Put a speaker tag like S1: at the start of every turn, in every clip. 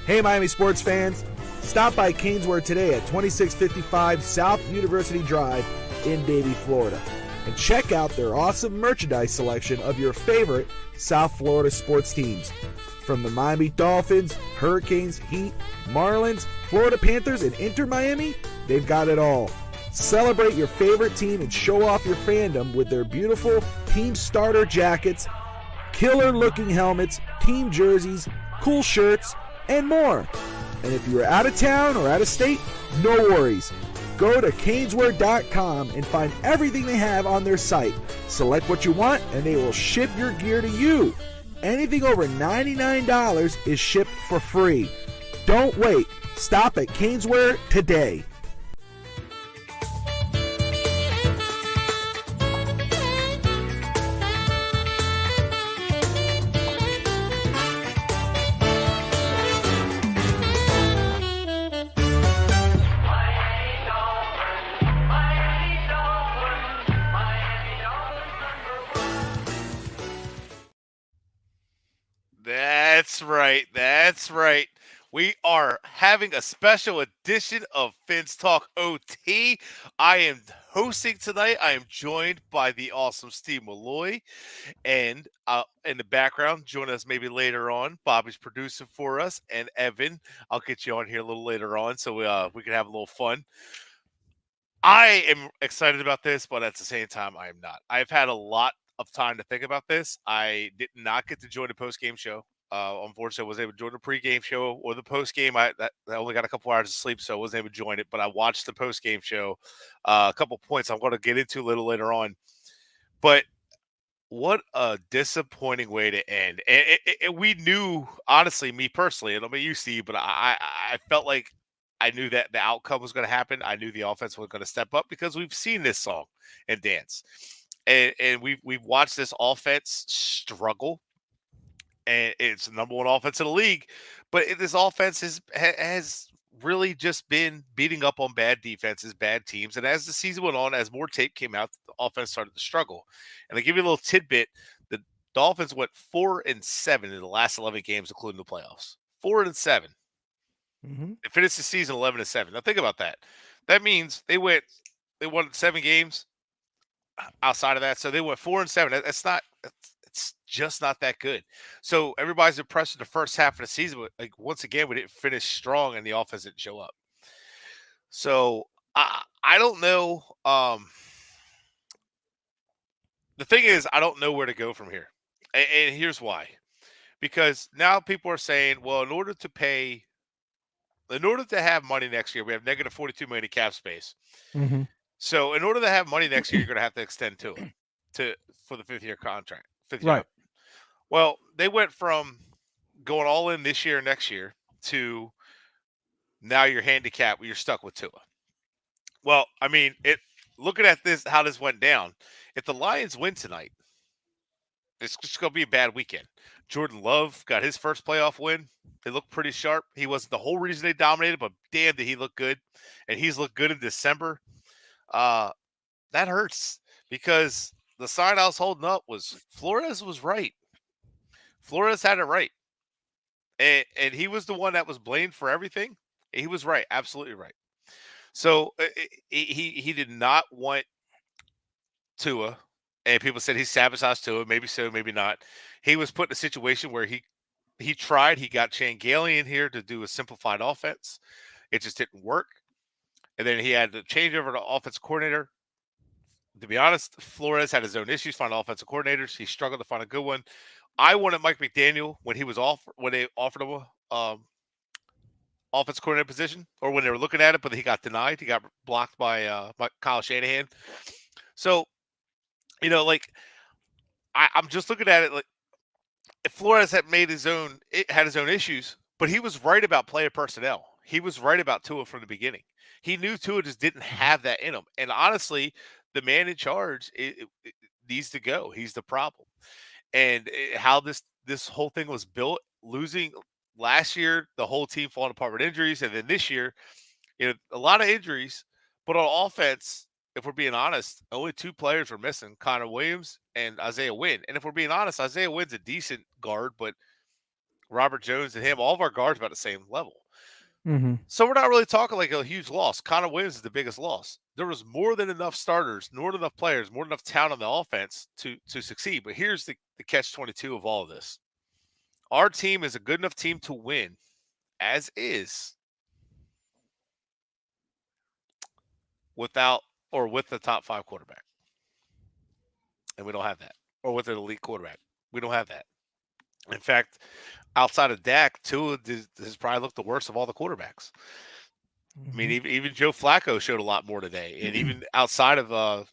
S1: Hey, Miami sports fans. Stop by Canesware today at 2655 South University Drive in Davie, Florida. And check out their awesome merchandise selection of your favorite South Florida sports teams. From the Miami Dolphins, Hurricanes, Heat, Marlins, Florida Panthers, and Inter Miami, they've got it all. Celebrate your favorite team and show off your fandom with their beautiful team starter jackets, killer-looking helmets, team jerseys, cool shirts, and more. And if you're out of town or out of state, no worries. Go to caneswear.com and find everything they have on their site. Select what you want and they will ship your gear to you. Anything over $99 is shipped for free. Don't wait. Stop at Caneswear today.
S2: That's right. We are having a special edition of Fins Talk OT. I am hosting tonight. I am joined by the awesome Steve Malloy. And in the background, join us maybe later on. Bobby's producing for us. And Evan, I'll get you on here a little later on so we can have a little fun. I am excited about this, but at the same time, I am not. I've had a lot of time to think about this. I did not get to join the post-game show. Unfortunately, I wasn't able to join the pre-game show or the post-game. I only got a couple hours of sleep, so I wasn't able to join it. But I watched the post-game show. A couple points I'm going to get into a little later on. But what a disappointing way to end. And we knew, honestly, me personally, and I mean you, Steve, but I felt like I knew that the outcome was going to happen. I knew the offense was going to step up because we've seen this song and dance. And we've watched this offense struggle. And it's the number one offense in the league. But this offense has really just been beating up on bad defenses, bad teams. And as the season went on, as more tape came out, the offense started to struggle. And to give you a little tidbit, the Dolphins went 4-7 in the last 11 games, including the playoffs. 4-7.
S1: Mm-hmm.
S2: They finished the season 11-7. Now think about that. That means they won 7 games outside of that. So they went 4-7. It's just not that good. So everybody's impressed with the first half of the season, but like once again, we didn't finish strong and the offense didn't show up. So I don't know. The thing is, I don't know where to go from here. And here's why. Because now people are saying, well, in order to have money next year, we have negative $42 million cap space.
S1: Mm-hmm.
S2: So in order to have money next year, you're going to have to extend for the 5th-year contract.
S1: Right.
S2: Well, they went from going all in this year and next year to now you're handicapped. You're stuck with Tua. Well, I mean, looking at this, how this went down. If the Lions win tonight, it's just going to be a bad weekend. Jordan Love got his first playoff win. They looked pretty sharp. He wasn't the whole reason they dominated, but damn, did he look good. And he's looked good in December. That hurts because the sign I was holding up was Flores was right. Flores had it right. And he was the one that was blamed for everything. He was right. Absolutely right. So he did not want Tua. And people said he sabotaged Tua. Maybe so, maybe not. He was put in a situation where he tried. He got Changalian here to do a simplified offense. It just didn't work. And then he had to change over to offense coordinator. To be honest, Flores had his own issues finding offensive coordinators. He struggled to find a good one. I wanted Mike McDaniel when they offered him a offense coordinator position, or when they were looking at it, but he got denied. He got blocked by Kyle Shanahan. So, I'm just looking at it like if Flores had had his own issues, but he was right about player personnel. He was right about Tua from the beginning. He knew Tua just didn't have that in him. And honestly, the man in charge it needs to go. He's the problem. And how this whole thing was built, losing last year, the whole team falling apart with injuries, and then this year, a lot of injuries. But on offense, if we're being honest, only 2 players were missing: Connor Williams and Isaiah Wynn. And if we're being honest, Isaiah Wynn's a decent guard, but Robert Jones and him, all of our guards about the same level.
S3: Mm-hmm.
S2: So we're not really talking like a huge loss. Connor Williams is the biggest loss. There was more than enough starters, more than enough players, more than enough talent on the offense to succeed. But here's the catch-22 of all of this. Our team is a good enough team to win, as is, without or with the top 5 quarterback. And we don't have that. Or with an elite quarterback. We don't have that. In fact, outside of Dak, Tua has probably looked the worst of all the quarterbacks. I mean, even Joe Flacco showed a lot more today, and even outside of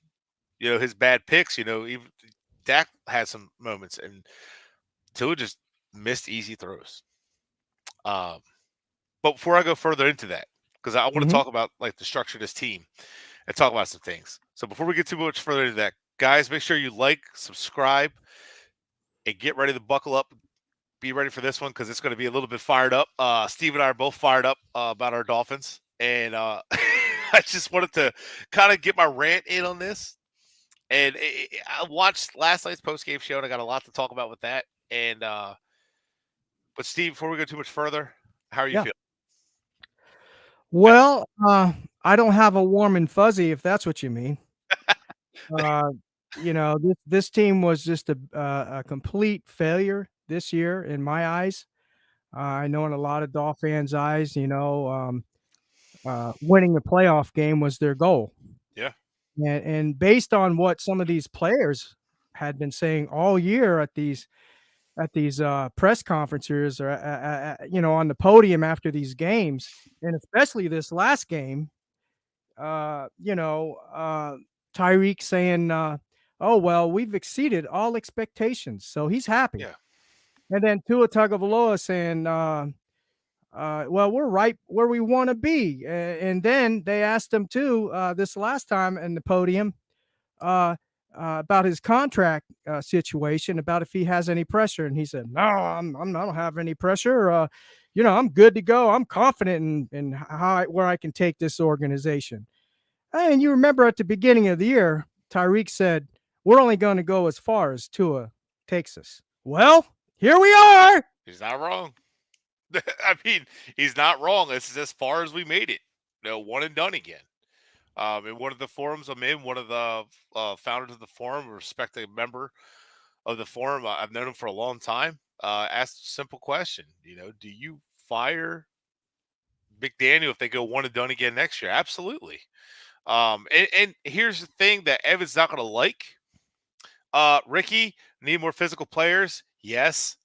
S2: his bad picks, even Dak had some moments, and Tua just missed easy throws. But before I go further into that, because I want to talk about like the structure of this team and talk about some things. So before we get too much further into that, guys, make sure you like, subscribe, and get ready to buckle up. Be ready for this one because it's going to be a little bit fired up. Steve and I are both fired up about our Dolphins, and I just wanted to kind of get my rant in on this. And I watched last night's post-game show, and I got a lot to talk about with that. And but Steve, before we go too much further, how are you feeling?
S3: Well, I don't have a warm and fuzzy, if that's what you mean. This team was just a complete failure this year in my eyes. I know in a lot of Dolphin fans' eyes, winning the playoff game was their goal.
S2: Yeah.
S3: And based on what some of these players had been saying all year at these press conferences or on the podium after these games, and especially this last game, Tyreek saying, "Oh well, we've exceeded all expectations," so he's happy.
S2: Yeah.
S3: And then Tua Tagovailoa saying, "Well, we're right where we want to be." And then they asked him too this last time in the podium about his contract situation, about if he has any pressure, and he said, "No, I don't have any pressure. I'm good to go. I'm confident in where I can take this organization." And you remember at the beginning of the year, Tyreek said, "We're only going to go as far as Tua takes us." Well, here we are.
S2: He's not wrong. I mean, he's not wrong. This is as far as we made it. One and done again. In one of the forums I'm in, one of the founders of the forum, a respected member of the forum, I've known him for a long time, asked a simple question. Do you fire McDaniel if they go one and done again next year? Absolutely. And here's the thing that Evan's not going to like. Ricky, need more physical players. Yes,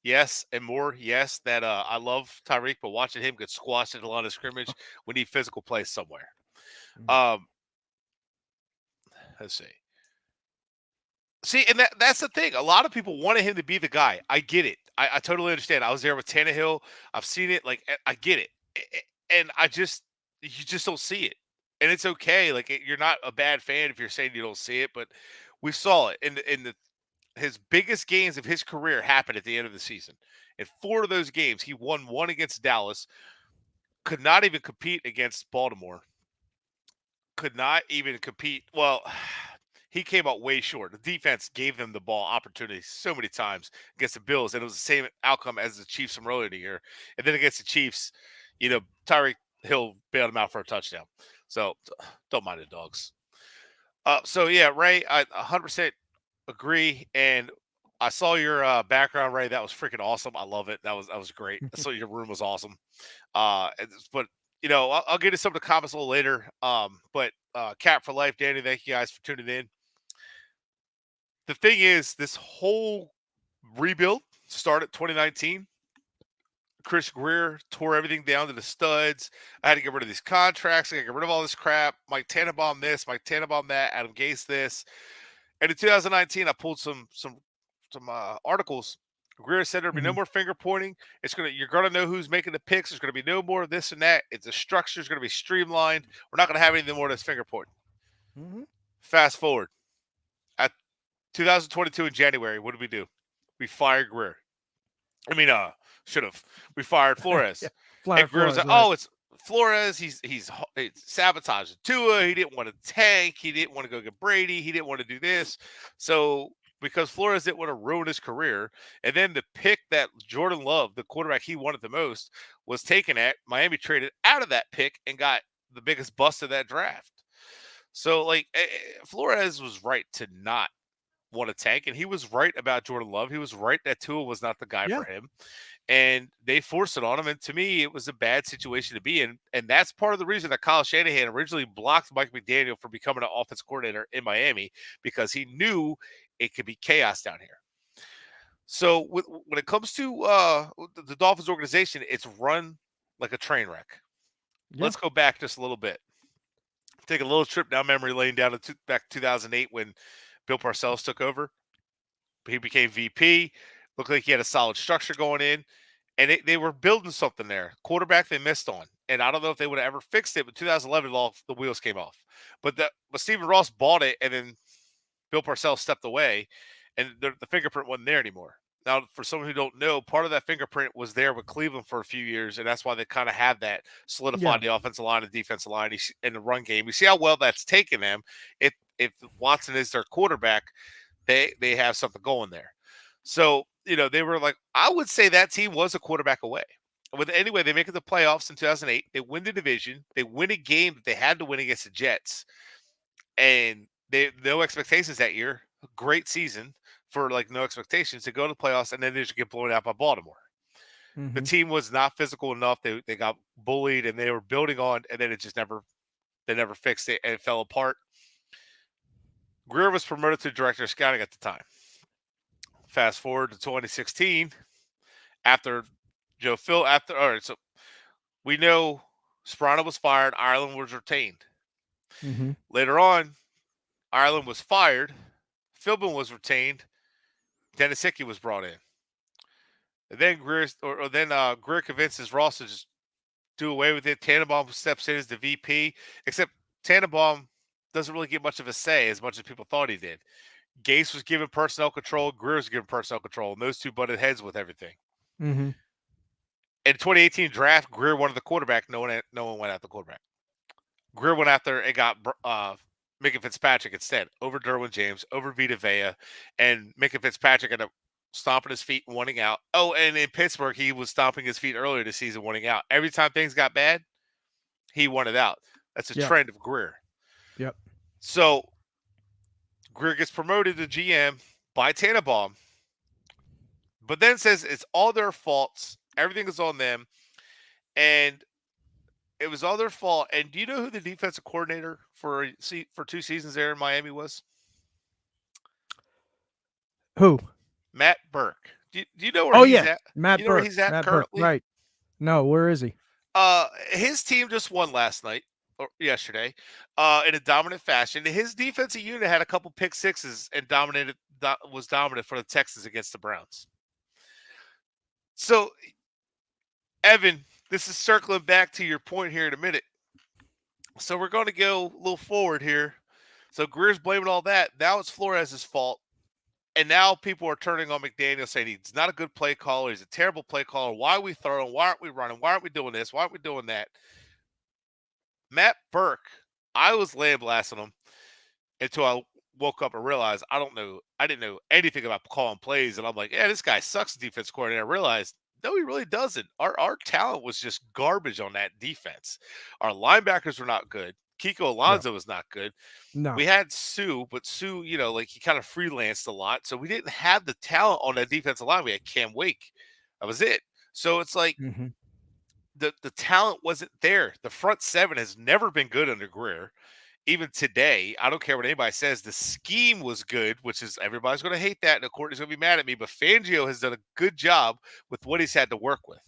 S2: and more. Yes, that I love Tyreek, but watching him get squashed at a line of scrimmage, we need physical plays somewhere. Let's see. And that's the thing. A lot of people wanted him to be the guy. I get it. I totally understand. I was there with Tannehill. I've seen it. Like, I get it. And you just don't see it. And it's okay. Like, you're not a bad fan if you're saying you don't see it, but we saw it. His biggest games of his career happened at the end of the season. In 4 of those games, he won one against Dallas, could not even compete against Baltimore, could not even compete. Well, he came out way short. The defense gave them the ball opportunities so many times against the Bills, and it was the same outcome as the Chiefs from earlier in the year. And then against the Chiefs, Tyreek Hill bailed him out for a touchdown. So don't mind the dogs. So yeah, Ray, I 100% agree. And I saw your background, Ray. That was freaking awesome. I love it. That was great. I saw your room was awesome. But I'll get to some of the comments a little later. But Cap for Life, Danny, thank you guys for tuning in. The thing is, this whole rebuild started 2019. Chris Greer tore everything down to the studs. I had to get rid of these contracts. I got to get rid of all this crap. Mike Tannenbaum this, Mike Tannenbaum that, Adam Gase this. And in 2019, I pulled some articles. Greer said there'll be no more finger pointing. You're gonna know who's making the picks. There's gonna be no more of this and that. The structure is gonna be streamlined. We're not gonna have anything more of this finger pointing. Fast forward at 2022 in January, what did we do? We fired Greer. I mean, we fired Flores. And Greer's like, oh, it's Flores. He's sabotaging Tua. He didn't want to tank. He didn't want to go get Brady. He didn't want to do this. So because Flores didn't want to ruin his career. And then the pick that Jordan Love, the quarterback he wanted the most, was taken at, Miami traded out of that pick and got the biggest bust of that draft. So, like, Flores was right to not want to tank, and he was right about Jordan Love. He was right that Tua was not the guy
S3: Yeah.
S2: for him, and they forced it on him. And to me, it was a bad situation to be in, and that's part of the reason that Kyle Shanahan originally blocked Mike McDaniel from becoming an offense coordinator in Miami, because he knew it could be chaos down here. So when it comes to the Dolphins organization, it's run like a train wreck.
S3: Yeah.
S2: Let's go back just a little bit. Take a little trip down memory lane down to back 2008 when Bill Parcells took over. He became VP. Looked like he had a solid structure going in, and they were building something there. Quarterback they missed on, and I don't know if they would have ever fixed it. But 2011, the wheels came off. But Stephen Ross bought it, and then Bill Parcells stepped away, and the fingerprint wasn't there anymore. Now, for someone who don't know, part of that fingerprint was there with Cleveland for a few years, and that's why they kind of have that solidified the offensive line and defensive line in the run game. You see how well that's taken them. If Watson is their quarterback, they have something going there. So, they were like, I would say that team was a quarterback away. Anyway, they make it the playoffs in 2008. They win the division. They win a game that they had to win against the Jets, and they no expectations that year. Great season for no expectations to go to the playoffs, and then they just get blown out by Baltimore. The team was not physical enough. They got bullied, and they were building on, and then it just never fixed it, and it fell apart. Greer was promoted to director of scouting at the time. Fast forward to 2016, after Joe Phil, all right, so we know Sprono was fired, Ireland was retained. Later on, Ireland was fired, Philbin was retained, Dennis Hickey was brought in. And then Greer convinces Ross to just do away with it. Tannenbaum steps in as the VP, except Tannenbaum doesn't really get much of a say as much as people thought he did. Gase was given personnel control, Greer was given personnel control, and those two butted heads with everything. In 2018 draft, Greer wanted the quarterback. No one went after the quarterback. Greer went after and got Micah Fitzpatrick instead, over Derwin James, over Vita Vea, and Micah Fitzpatrick ended up stomping his feet and wanting out. Oh, and in Pittsburgh, he was stomping his feet earlier this season, wanting out. Every time things got bad, he wanted out. That's a trend of Greer.
S3: Yep.
S2: So Greer gets promoted to GM by Tannenbaum, but then says it's all their faults. Everything is on them. And it was all their fault. And do you know who the defensive coordinator for 2 seasons there in Miami was?
S3: Who?
S2: Matt Burke. Do you know where he's at?
S3: Matt
S2: Burke. Where he's at
S3: Matt
S2: currently?
S3: Burke. Right. No, where is he?
S2: His team just won last night or yesterday, in a dominant fashion. His defensive unit had a couple pick sixes and was dominant for the Texans against the Browns. So, Evan, this is circling back to your point here in a minute. So we're going to go a little forward here. So Greer's blaming all that. Now it's Flores' fault. And now people are turning on McDaniel, saying he's not a good play caller. He's a terrible play caller. Why are we throwing? Why aren't we running? Why aren't we doing this? Why aren't we doing that? Matt Burke, I was lambasting him until I woke up and realized I didn't know anything about calling plays. And I'm like, yeah, this guy sucks at defense coordinator. I realized, no, he really doesn't. Our talent was just garbage on that defense. Our linebackers were not good. Kiko Alonso was not good.
S3: No.
S2: We had Sue, but Sue, he kind of freelanced a lot. So we didn't have the talent on that defensive line. We had Cam Wake. That was it. So it's like the talent wasn't there. The front seven has never been good under Greer. Even today, I don't care what anybody says, the scheme was good, which is everybody's going to hate that, and the Courtney's going to be mad at me, but Fangio has done a good job with what he's had to work with.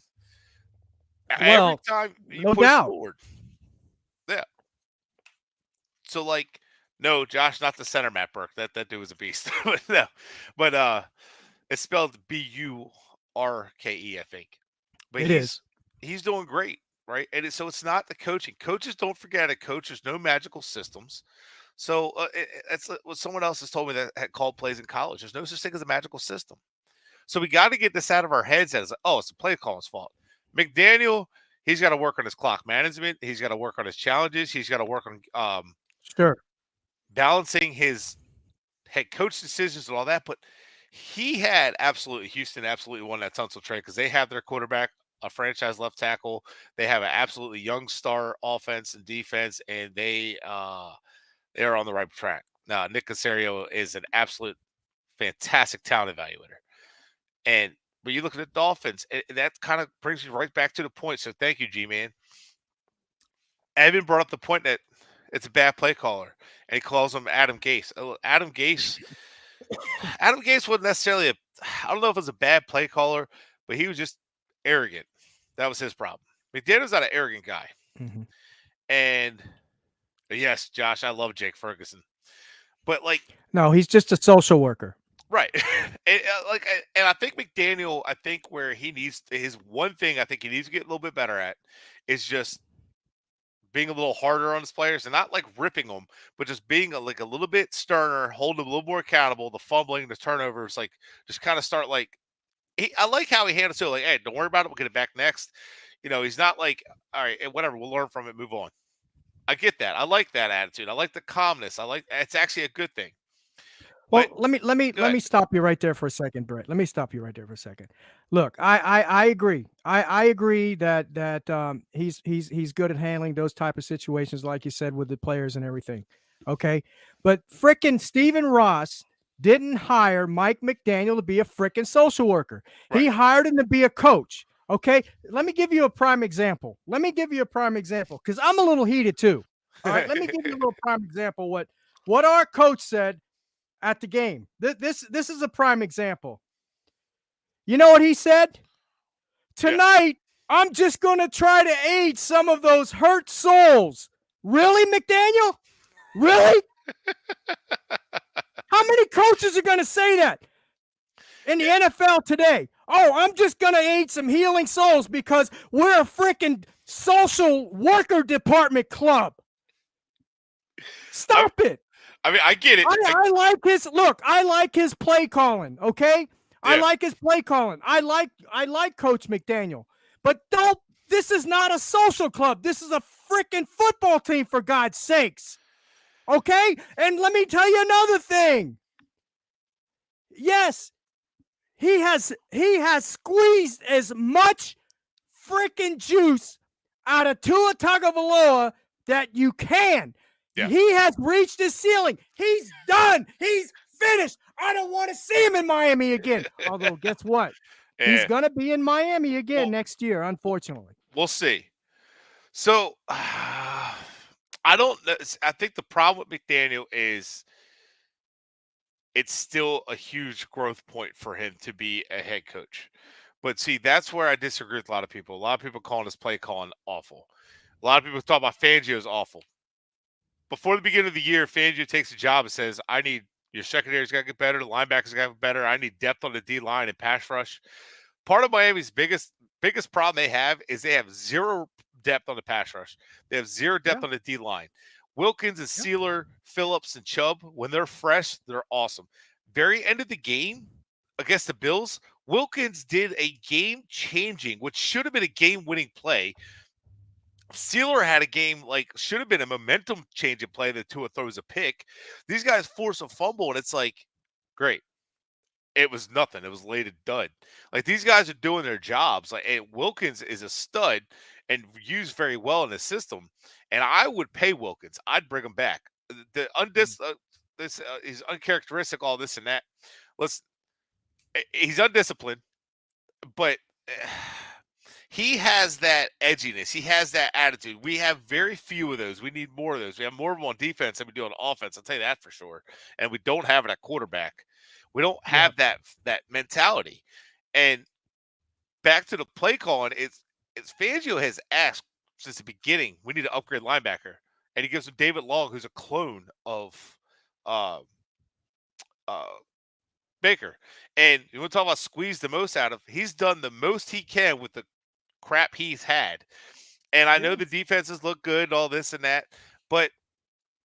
S3: Well,
S2: every time you
S3: no
S2: push
S3: doubt.
S2: forward. Yeah. So, no, Josh, not the center, Matt Burke. That dude was a beast. No. But it's spelled Burke, I think. But he's doing great. Right. And so it's not the coaching. Coaches, don't forget it. Coaches, no magical systems. So that's what someone else has told me that had called plays in college. There's no such thing as a magical system. So we got to get this out of our heads as, it's the play calling's fault. McDaniel, he's got to work on his clock management. He's got to work on his challenges. He's got to work on balancing his head coach decisions and all that, but Houston absolutely won that Tunsil trade because they have their quarterback, a franchise left tackle. They have an absolutely young star offense and defense, and they are on the right track. Now, Nick Caserio is an absolute fantastic talent evaluator. But you look at the Dolphins, and that kind of brings you right back to the point. So thank you, G-Man. Evan brought up the point that it's a bad play caller, and he calls him Adam Gase. Adam Gase wasn't necessarily I don't know if it was a bad play caller, but he was just arrogant. That was his problem. McDaniel's not an arrogant guy.
S3: Mm-hmm.
S2: And yes, Josh, I love Jake Ferguson. But
S3: no, he's just a social worker.
S2: Right. and I think McDaniel, where he needs his one thing I think he needs to get a little bit better at is just being a little harder on his players and not ripping them, but just being a little bit sterner, holding them a little more accountable. The fumbling, the turnovers, just kind of start I like how he handles it. Hey, don't worry about it. We'll get it back next. He's not all right, whatever. We'll learn from it. Move on. I get that. I like that attitude. I like the calmness. It's actually a good thing.
S3: Well, let me stop you right there for a second, Bret. Let me stop you right there for a second. Look, I agree. I agree that he's good at handling those type of situations, like you said, with the players and everything. Okay, but frickin' Stephen Ross didn't hire Mike McDaniel to be a frickin' social worker. Right. He hired him to be a coach. Okay, let me give you a prime example. Because I'm a little heated too. All right, let me give you a little prime example. What our coach said at the game. This is a prime example. You know what he said? Tonight, I'm just going to try to aid some of those hurt souls. Really, McDaniel? Really? How many coaches are going to say that in the NFL today? Oh, I'm just going to aid some healing souls because we're a freaking social worker department club. Stop it.
S2: I mean, I get it.
S3: I like his play calling. Okay, yeah. I like his play calling. I like Coach McDaniel. But this is not a social club. This is a freaking football team, for God's sakes. Okay, and let me tell you another thing. Yes, he has squeezed as much freaking juice out of Tua Tagovailoa that you can. Yeah. He has reached his ceiling. He's done. He's finished. I don't want to see him in Miami again. Although, guess what? Yeah. He's going to be in Miami again next year, unfortunately.
S2: We'll see. So, I think the problem with McDaniel is it's still a huge growth point for him to be a head coach. But see, that's where I disagree with a lot of people. A lot of people calling his play calling awful. A lot of people talk about Fangio's awful. Before the beginning of the year, Fangio takes a job and says, I need your secondary's got to get better. The linebackers got to get better. I need depth on the D line and pass rush. Part of Miami's biggest problem they have is they have zero depth on the pass rush. They have zero depth on the D line. Wilkins and Sealer, Phillips and Chubb, when they're fresh, they're awesome. Very end of the game against the Bills, Wilkins did a game-changing, which should have been a game-winning play. Sealer had a game should have been a momentum changing play that Tua throws a pick. These guys force a fumble, and it's great. It was nothing. It was laid a dud. These guys are doing their jobs. Wilkins is a stud and used very well in the system. And I would pay Wilkins. I'd bring him back. He's uncharacteristic, all this and that. He's undisciplined, but he has that edginess. He has that attitude. We have very few of those. We need more of those. We have more of them on defense than we do on offense. I'll tell you that for sure. And we don't have it at quarterback. We don't have that mentality. And back to the play calling, it's Fangio has asked since the beginning, we need to upgrade linebacker. And he gives him David Long, who's a clone of Baker. And you want to talk about squeeze the most out of, he's done the most he can with the crap he's had. And I know the defenses look good and all this and that, but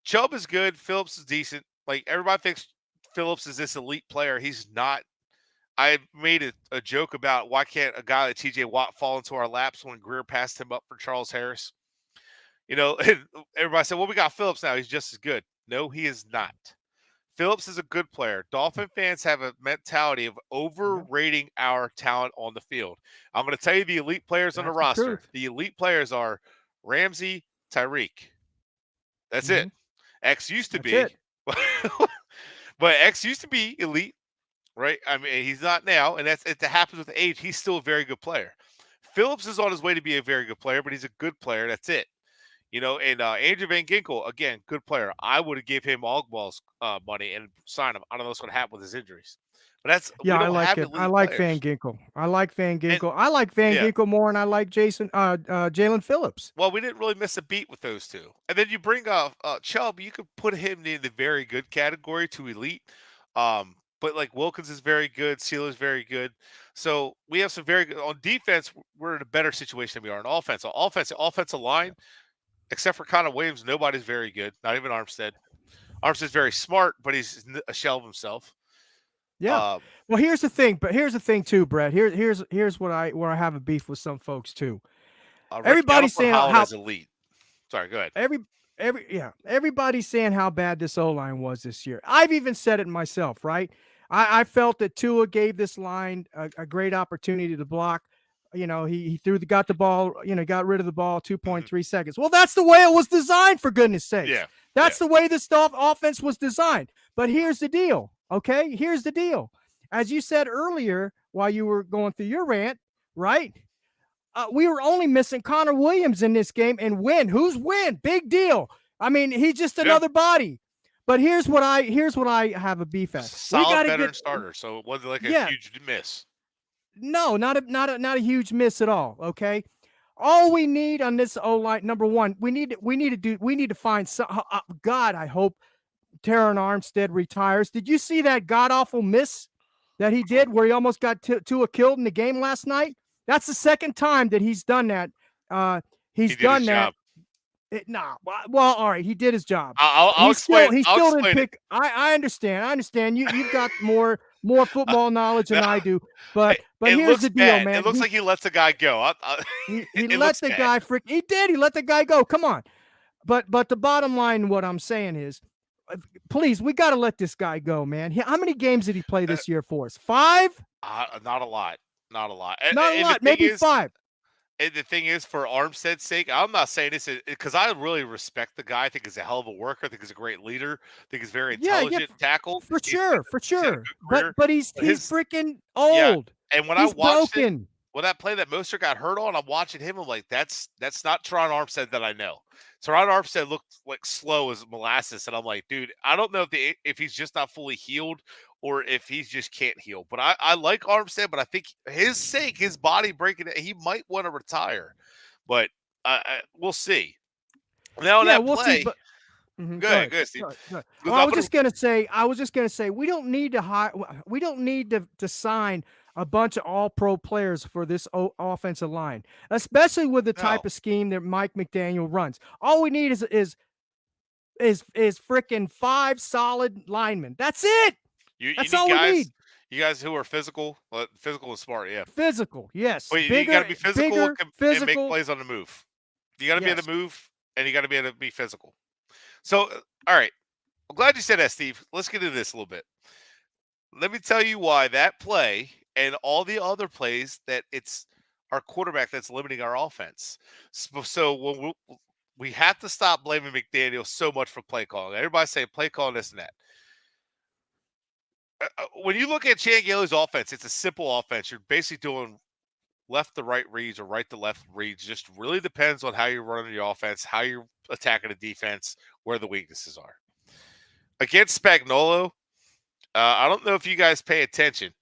S2: Chubb is good. Phillips is decent. Everybody thinks Phillips is this elite player. He's not. I made a joke about why can't a guy like TJ Watt fall into our laps when Greer passed him up for Charles Harris? And everybody said, well, we got Phillips now. He's just as good. No, he is not. Phillips is a good player. Dolphin fans have a mentality of overrating our talent on the field. I'm going to tell you the elite players on the
S3: That's the
S2: roster.
S3: truth.
S2: The elite players are Ramsey, Tyreek. That's it.
S3: Mhm.
S2: X used to
S3: That's
S2: be,
S3: it.
S2: but X used to be elite, right? I mean, he's not now, and it happens with age. He's still a very good player. Phillips is on his way to be a very good player, but he's a good player. That's it. And Andrew Van Ginkel, again, good player. I would have gave him Ogbal's money and sign him. I don't know what's going to happen with his injuries, but we
S3: Yeah, I
S2: don't
S3: like
S2: have
S3: him. I
S2: elite
S3: like Van
S2: players.
S3: Ginkel. I like Van
S2: And
S3: Ginkel. I like Van
S2: yeah,
S3: Ginkel more, and I like Jalen Phillips.
S2: well, we didn't really miss a beat with those two. And then you bring up Chubb. You could put him in the very good category to elite. But like Wilkins is very good. Seal is very good. So we have some very good on defense. We're in a better situation than we are on offense. On offensive line, except for Connor Williams, nobody's very good. Not even Armstead. Armstead's very smart, but he's a shell of himself.
S3: Yeah. Well, here's the thing, but here's the thing too, Brett. Here's where I have a beef with some folks too.
S2: Ricky, I
S3: Everybody's
S2: don't put
S3: saying
S2: Howard
S3: how
S2: as elite. Sorry, go ahead.
S3: everybody's saying how bad this O-line was this year. I've even said it myself, right? I felt that Tua gave this line a great opportunity to block. He got the ball, got rid of the ball 2.3 seconds. Well, that's the way it was designed, for goodness sakes.
S2: Yeah.
S3: That's the way this offense was designed. But here's the deal, okay? Here's the deal. As you said earlier while you were going through your rant, right? We were only missing Connor Williams in this game, and who's win? Big deal. I mean, he's just another body. But here's what I have a beef at.
S2: Solid veteran starter, so it wasn't like a huge miss.
S3: No, not a huge miss at all. Okay, all we need on this O-line, number one, we need to find some. God, I hope Terron Armstead retires. Did you see that god awful miss that he did where he almost got Tua killed in the game last night? That's the second time that he's done that. He's done that. Well, all right, he did his job.
S2: I'll explain.
S3: He still didn't pick. I understand. You've got more football knowledge than I do. But here's the deal,
S2: bad.
S3: man.
S2: It looks like he lets the guy go.
S3: He let the guy freak. He did. He let the guy go. Come on. But the bottom line, what I'm saying is, please, we got to let this guy go, man. How many games did he play this year for us? 5?
S2: Not a lot. Not a lot.
S3: Not a lot. Maybe 5.
S2: And the thing is, for Armstead's sake, I'm not saying this because I really respect the guy. I think he's a hell of a worker. I think he's a great leader. I think he's very intelligent tackle.
S3: For sure. But he's freaking old.
S2: Yeah. And when I watched that play that Mostert got hurt on, I'm watching him. I'm like, that's not Teron Armstead that I know. Teron Armstead looked like slow as molasses, and I'm like, dude, I don't know if he's just not fully healed or if he just can't heal. But I like Armstead, but I think his body breaking it, he might want to retire. But we'll see. Now
S3: we'll see. But
S2: go ahead, Steve.
S3: Well, I was just gonna say we don't need to sign a bunch of all-pro players for this offensive line, especially with the type of scheme that Mike McDaniel runs. All we need is freaking 5 solid linemen. That's it. That's all we need.
S2: You guys who are physical and smart, yeah.
S3: Physical, yes.
S2: But you got to be physical and make plays on the move. You got to be able to move, and you got to be able to be physical. So, all right. I'm glad you said that, Steve. Let's get into this a little bit. Let me tell you why that play and all the other plays that it's our quarterback that's limiting our offense. So when we have to stop blaming McDaniel so much for play calling. Everybody say play calling this and that. When you look at Chan Gailey's offense, it's a simple offense. You're basically doing left to right reads or right to left reads. Just really depends on how you're running your offense, how you're attacking the defense, where the weaknesses are. Against Spagnuolo, I don't know if you guys pay attention.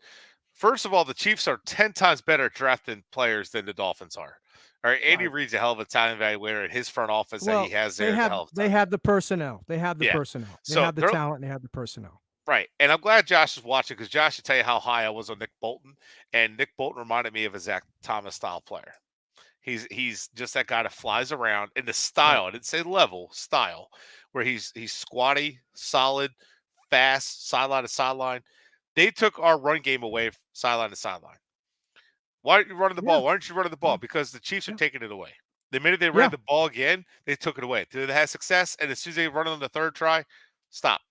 S2: First of all, the Chiefs are 10 times better at drafting players than the Dolphins are. All right, Andy Reid's a hell of a talent evaluator, and his front office that he has there.
S3: They have the personnel. They have the personnel. They have the talent. They have the personnel.
S2: Right, and I'm glad Josh is watching because Josh will tell you how high I was on Nick Bolton, and Nick Bolton reminded me of a Zach Thomas style player. He's just that guy that flies around in the style. I didn't say level, style, where he's squatty, solid, fast, sideline to sideline. They took our run game away sideline to sideline. Why aren't you running the ball? Why aren't you running the ball? Because the Chiefs are taking it away. The minute they ran the ball again, they took it away. They had success, and as soon as they run it on the third try, stop.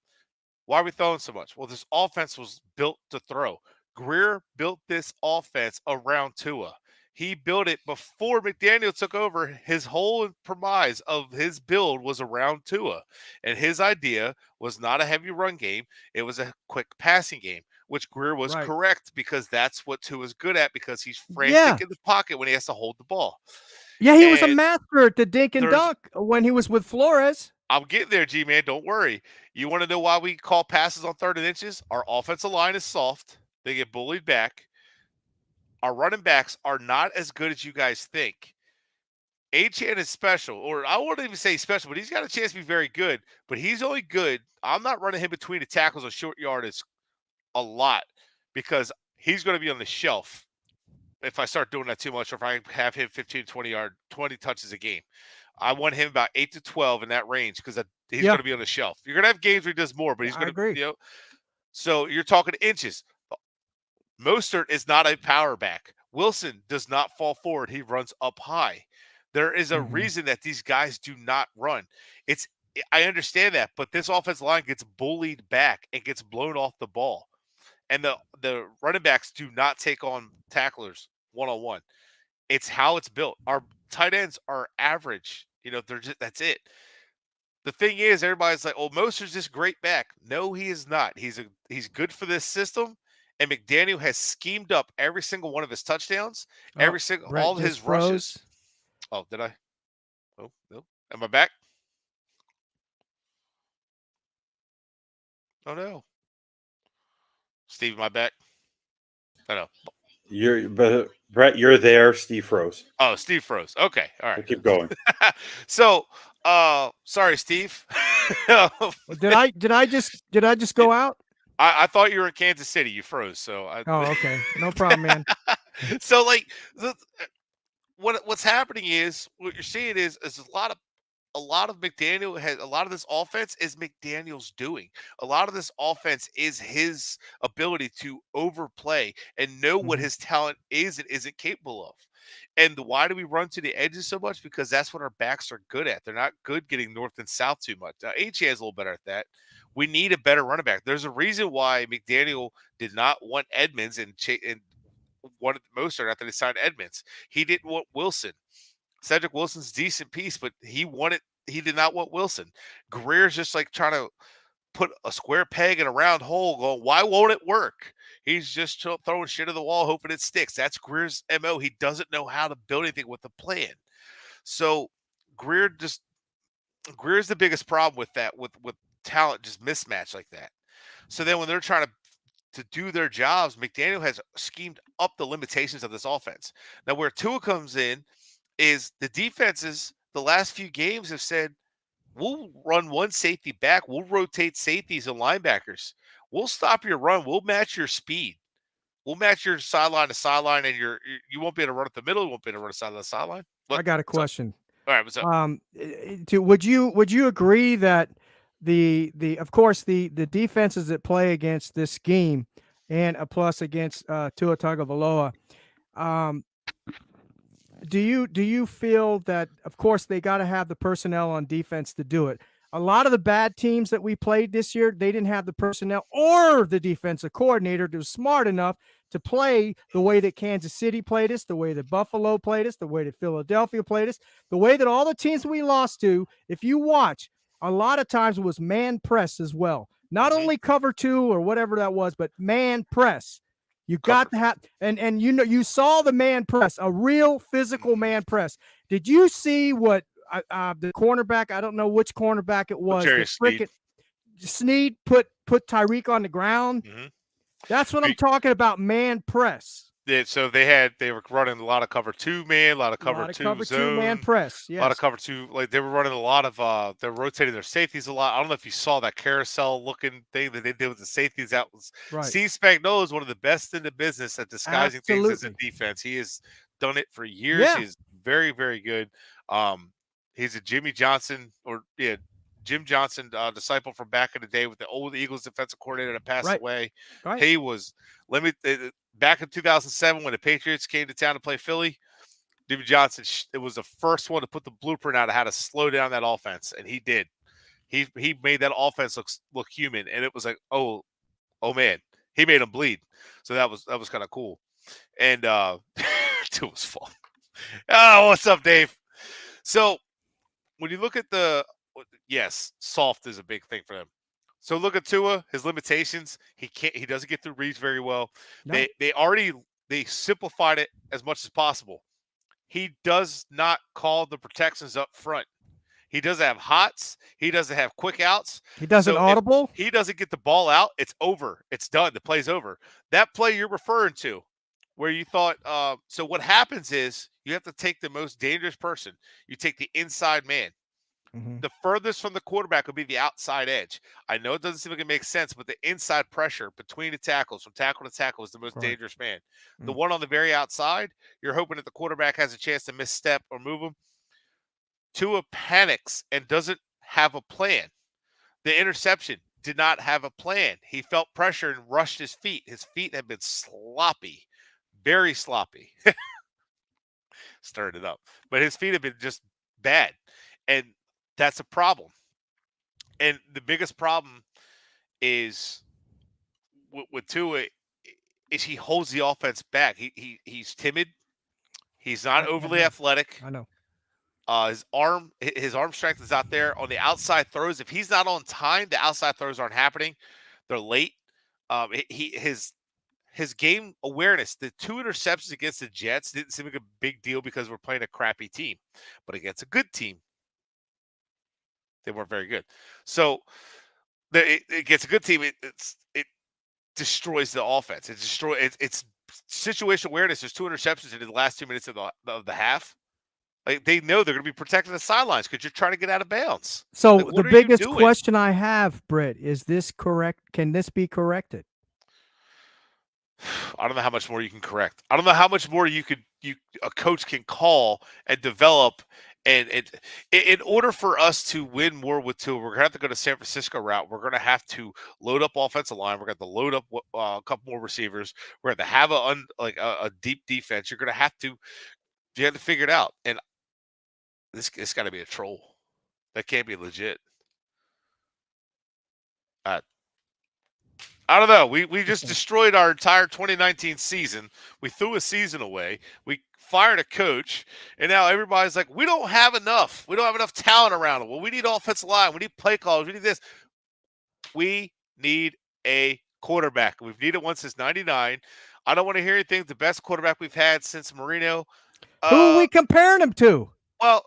S2: Why are we throwing so much? Well, this offense was built to throw. Greer built this offense around Tua. He built it before McDaniel took over. His whole premise of his build was around Tua. And his idea was not a heavy run game. It was a quick passing game, which Greer was
S3: Right.
S2: correct because that's what Tua's good at because he's frantic
S3: Yeah.
S2: in the pocket when he has to hold the ball.
S3: Yeah, he was a
S2: And
S3: master at the dink and
S2: there's
S3: dunk when he was with Flores.
S2: I'm getting there, G-Man. Don't worry. You want to know why we call passes on 3rd and inches? Our offensive line is soft. They get bullied back. Our running backs are not as good as you guys think. Achane is special, or I wouldn't even say special, but he's got a chance to be very good. But he's only good. I'm not running him between the tackles or short yardage a lot because he's going to be on the shelf if I start doing that too much, or if I have him 15, 20 touches a game. I want him about 8 to 12 in that range because he's going to be on the shelf. You're going to have games where he does more, but he's going to, so you're talking inches. Mostert is not a power back. Wilson does not fall forward. He runs up high. There is a reason that these guys do not run. I understand that, but this offensive line gets bullied back and gets blown off the ball. And the running backs do not take on tacklers one-on-one. It's how it's built. Our tight ends are average. That's it. The thing is, everybody's like, "Oh, Mostert's this great back." No, he is not. He's good for this system, and McDaniel has schemed up every single one of his touchdowns, all of his rushes. Oh, did I? Oh, no. Am I back? Oh no. Steve, am I back? I know.
S4: But Bret, you're there. Steve froze.
S2: Oh, Steve froze. Okay, all right.
S4: We'll keep going.
S2: So, sorry, Steve.
S3: Did I just go out?
S2: I thought you were in Kansas City. You froze. So.
S3: Okay, no problem, man.
S2: So, like, what's happening is what you're seeing is a lot of McDaniel has a lot of this offense is McDaniel's doing. A lot of this offense is his ability to overplay and know what his talent is and isn't capable of. And why do we run to the edges so much? Because that's what our backs are good at. They're not good getting north and south too much. Now, HA is a little better at that. We need a better running back. There's a reason why McDaniel did not want Edmonds and wanted Mostert after they signed Edmonds. He didn't want Wilson. Cedric Wilson's a decent piece, but he did not want Wilson. Greer's just like trying to put a square peg in a round hole going, why won't it work? He's just throwing shit at the wall, hoping it sticks. That's Greer's MO. He doesn't know how to build anything with a plan. So Greer's the biggest problem with that, with talent just mismatch like that. So then when they're trying to do their jobs, McDaniel has schemed up the limitations of this offense. Now where Tua comes in is the defenses the last few games have said, we'll run one safety back. We'll rotate safeties and linebackers. We'll stop your run. We'll match your speed. We'll match your sideline to sideline, and you won't be able to run up the middle. You won't be able to run sideline to sideline.
S3: I got a question.
S2: All right, what's up?
S3: Would you agree that of course the defenses that play against this scheme and a plus against Tua Tagovailoa, do you feel that, of course, they got to have the personnel on defense to do it? A lot of the bad teams that we played this year, they didn't have the personnel or the defensive coordinator that was smart enough to play the way that Kansas City played us, the way that Buffalo played us, the way that Philadelphia played us, the way that all the teams we lost to, if you watch, a lot of times it was man press as well. Not only cover 2 or whatever that was, but man press. You got to have, and you saw the man press, a real physical man press. Did you see what the cornerback? I don't know which cornerback it was. Snead put Tyreek on the ground. That's what I'm talking about. Man press.
S2: Yeah, so they were running a lot of cover 2 man, a lot of cover 2 zone,
S3: man press. Yes.
S2: A lot of cover 2. Like they were running a lot of they're rotating their safeties a lot. I don't know if you saw that carousel looking thing that they did with the safeties. That was right. Steve Spagnuolo is one of the best in the business at disguising things as a defense. He has done it for years. Yeah. He's very, very good. He's a Jim Johnson disciple from back in the day with the old Eagles defensive coordinator that passed away. Right. He was back in 2007 when the Patriots came to town to play Philly. Jimmy Johnson, it was the first one to put the blueprint out of how to slow down that offense, and he did. He made that offense look human, and it was like, oh man, he made him bleed. So that was kind of cool. And it was fun. Oh, what's up, Dave? So when you look at yes, soft is a big thing for them. So look at Tua, his limitations. He doesn't get through reads very well.
S3: No.
S2: They simplified it as much as possible. He does not call the protections up front. He doesn't have hots. He doesn't have quick outs.
S3: He doesn't audible.
S2: He doesn't get the ball out. It's over. It's done. The play's over. That play you're referring to, where you thought, so what happens is you have to take the most dangerous person. You take the inside man.
S3: Mm-hmm.
S2: The furthest from the quarterback would be the outside edge. I know it doesn't seem like it makes sense, but the inside pressure between the tackles, from tackle to tackle, is the most dangerous man. The one on the very outside, you're hoping that the quarterback has a chance to misstep or move him. Tua panics and doesn't have a plan. The interception did not have a plan. He felt pressure and rushed his feet. His feet had been sloppy, very sloppy. Stirred it up. But his feet have been just bad. And that's a problem. And the biggest problem is with Tua is he holds the offense back. He's timid. He's not overly athletic.
S3: I know.
S2: His arm strength is out there on the outside throws. If he's not on time, the outside throws aren't happening. They're late. His game awareness, the 2 interceptions against the Jets didn't seem like a big deal because we're playing a crappy team, but against a good team, they weren't very good. So it gets a good team. It destroys the offense. It's situational awareness. There's 2 interceptions in the last 2 minutes of the half. Like, they know they're going to be protecting the sidelines because you're trying to get out of bounds.
S3: So
S2: like,
S3: the biggest question I have, Bret, is this correct? Can this be corrected?
S2: I don't know how much more you can correct. I don't know how much more a coach can call and develop. And in order for us to win more with Tua, we're going to have to go to San Francisco route. We're going to have to load up offensive line. We're going to have to load up a couple more receivers. We're going to have a deep defense. You have to figure it out. And it's got to be a troll. That can't be legit. I don't know. We just destroyed our entire 2019 season. We threw a season away. We fired a coach, and now everybody's like, we don't have enough. We don't have enough talent around it. Well, we need offensive line. We need play calls. We need this. We need a quarterback. We've needed one since '99. I don't want to hear anything. The best quarterback we've had since Marino.
S3: Who are we comparing him to?
S2: Well,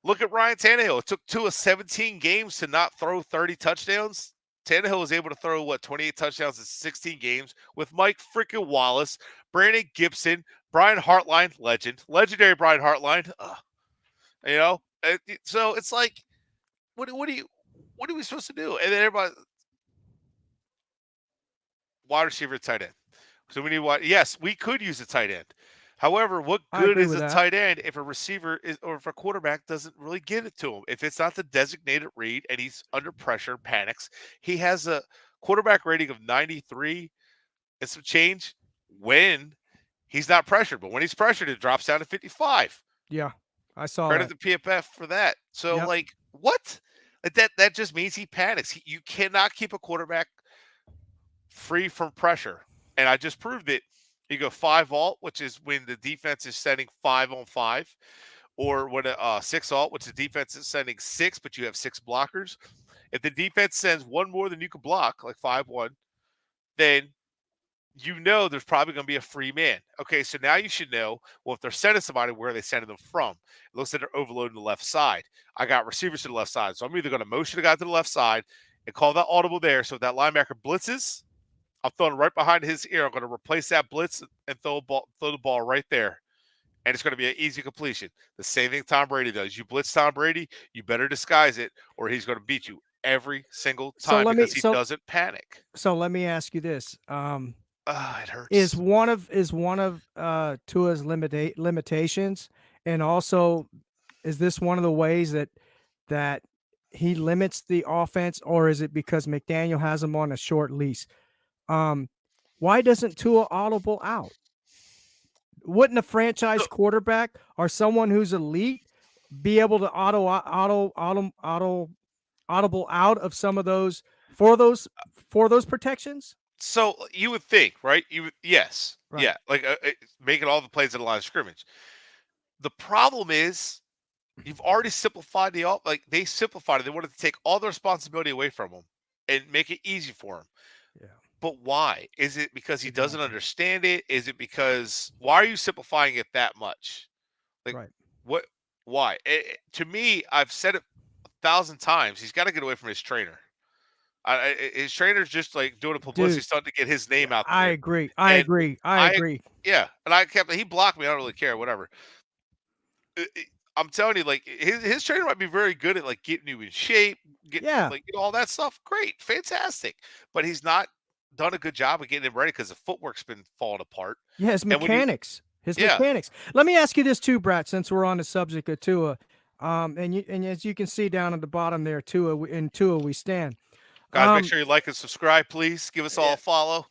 S2: look at Ryan Tannehill. It took Tua 17 games to not throw 30 touchdowns. Tannehill was able to throw, 28 touchdowns in 16 games with Mike freaking Wallace, Brandon Gibson, Brian Hartline, legendary Brian Hartline. So it's like, what are we supposed to do? And then everybody, wide receiver, tight end. So we need yes, we could use a tight end. However, what good is a tight end if a receiver or if a quarterback doesn't really get it to him? If it's not the designated read and he's under pressure, panics. He has a quarterback rating of 93 and some change when he's not pressured. But when he's pressured, it drops down to 55.
S3: Yeah, I saw
S2: Credit to PFF for that. So, what? That just means he panics. You cannot keep a quarterback free from pressure. And I just proved it. You go 5 alt, which is when the defense is sending 5 on 5, or when 6 alt, which the defense is sending 6, but you have 6 blockers. If the defense sends one more than you can block, like 5-1, then there's probably going to be a free man. Okay, so now you should know, well, if they're sending somebody, where are they sending them from? It looks like they're overloading the left side. I got receivers to the left side, so I'm either going to motion the guy to the left side and call that audible there. So if that linebacker blitzes, I'm throwing right behind his ear. I'm going to replace that blitz and throw the ball right there. And it's going to be an easy completion. The same thing Tom Brady does. You blitz Tom Brady, you better disguise it, or he's going to beat you every single time because he doesn't panic.
S3: So let me ask you this.
S2: It hurts.
S3: Is one of Tua's limitations, and also is this one of the ways that he limits the offense, or is it because McDaniel has him on a short leash? Why doesn't Tua audible out? Wouldn't a franchise quarterback or someone who's elite be able to auto audible out of some of those for those protections?
S2: So you would think, right? Yes,
S3: Right.
S2: yeah, like making all the plays at the line of scrimmage. The problem is you've already simplified like they simplified it. They wanted to take all the responsibility away from him and make it easy for him.
S3: Yeah.
S2: But why? Is it because he doesn't
S3: Exactly.
S2: understand it? Is it because why are you simplifying it that much? Like
S3: Right.
S2: what? Why? To me, I've said it 1,000 times. He's got to get away from his trainer. His trainer's just like doing a publicity
S3: Dude,
S2: stunt to get his name out
S3: I
S2: there.
S3: agree. I
S2: And
S3: agree. I
S2: I,
S3: agree.
S2: yeah, and he blocked me. I don't really care, whatever. I'm telling you, like his trainer might be very good at like getting you in shape, getting
S3: Yeah.
S2: like all that stuff. Great, fantastic, but he's not done a good job of getting him ready because the footwork's been falling apart.
S3: Yeah, his
S2: And when you,
S3: mechanics. His
S2: yeah,
S3: mechanics. Let me ask you this too, Brett, since we're on the subject of Tua. And as you can see down at the bottom there, Tua we stand.
S2: guys, make sure you like and subscribe, please. Give us all
S3: Yeah,
S2: a follow.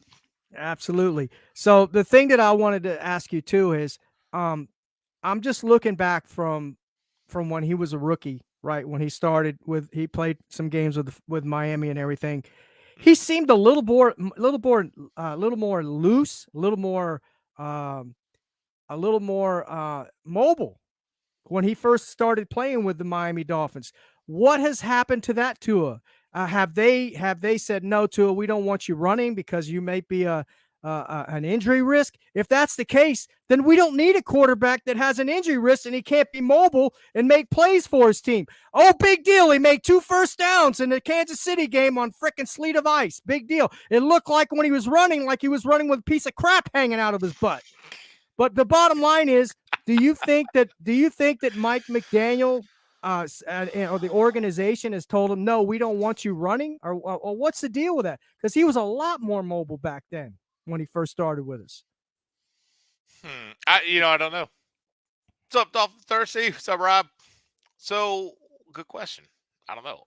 S3: absolutely. So the thing that I wanted to ask you too is, um, I'm just looking back from when he was a rookie, right? When he played some games with Miami and everything. He
S2: Mhm.
S3: seemed a little more loose, um, a little more mobile when he first started playing with the Miami Dolphins. What has happened to that Tua? Have they said no, Tua? We don't want you running because you may be an injury risk. If that's the case, then we don't need a quarterback that has an injury risk and he can't be mobile and make plays for his team. Oh, big deal! He made 2 first downs in the Kansas City game on frickin' sleet of ice. Big deal. It looked like when he was running, like he was running with a piece of crap hanging out of his butt. But the bottom line is, do you think that Mike McDaniel or the organization has told him, no, we don't want you running, or what's the deal with that? Because he was a lot more mobile back then when he first started with us.
S2: I don't know. What's up, Dolphin Thirsty? What's up, Rob? So good question. I don't know.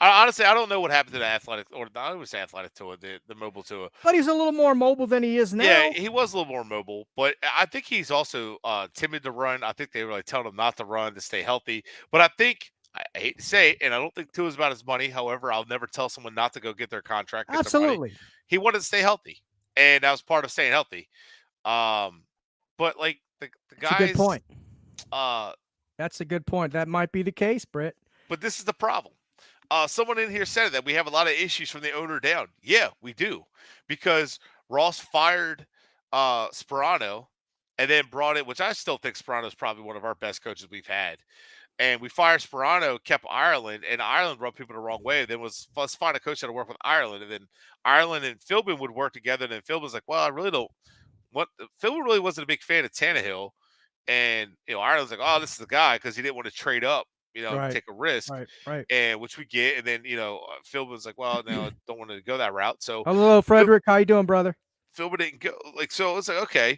S2: Honestly, I don't know what happened to the athletic, or not even athletic Tua, the mobile Tua.
S3: But he's a little more mobile than he is
S2: Yeah,
S3: now.
S2: he was a little more mobile, but I think he's also timid to run. I think they really tell him not to run to stay healthy. But I think I hate to say it, and I don't think Tua's about his money. However, I'll never tell someone not to go get their contract, get their money.
S3: Absolutely.
S2: He wanted to stay healthy, and that was part of staying healthy. Um, but like the
S3: That's a good
S2: guys,
S3: point.
S2: uh,
S3: That's a good point. That might be the case, Britt.
S2: but this is the problem. Someone in here said that we have a lot of issues from the owner down. Yeah, we do, because Ross fired Sperano and then brought in, which I still think Sperano is probably one of our best coaches we've had. And we fired Sperano, kept Ireland, and Ireland rubbed people the wrong way. Then let's find a coach that'll work with Ireland, and then Ireland and Philbin would work together. And then Philbin's like, well, I really don't want. Philbin really wasn't a big fan of Tannehill, and Ireland's like, oh, this is the guy, because he didn't want to trade up,
S3: Right.
S2: take a risk,
S3: Right.
S2: and which we get. And then Phil was like, well, no, I don't want to go that route. So
S3: Hello, Frederick. How you doing, brother?
S2: Phil didn't go. Like, so it's like, okay,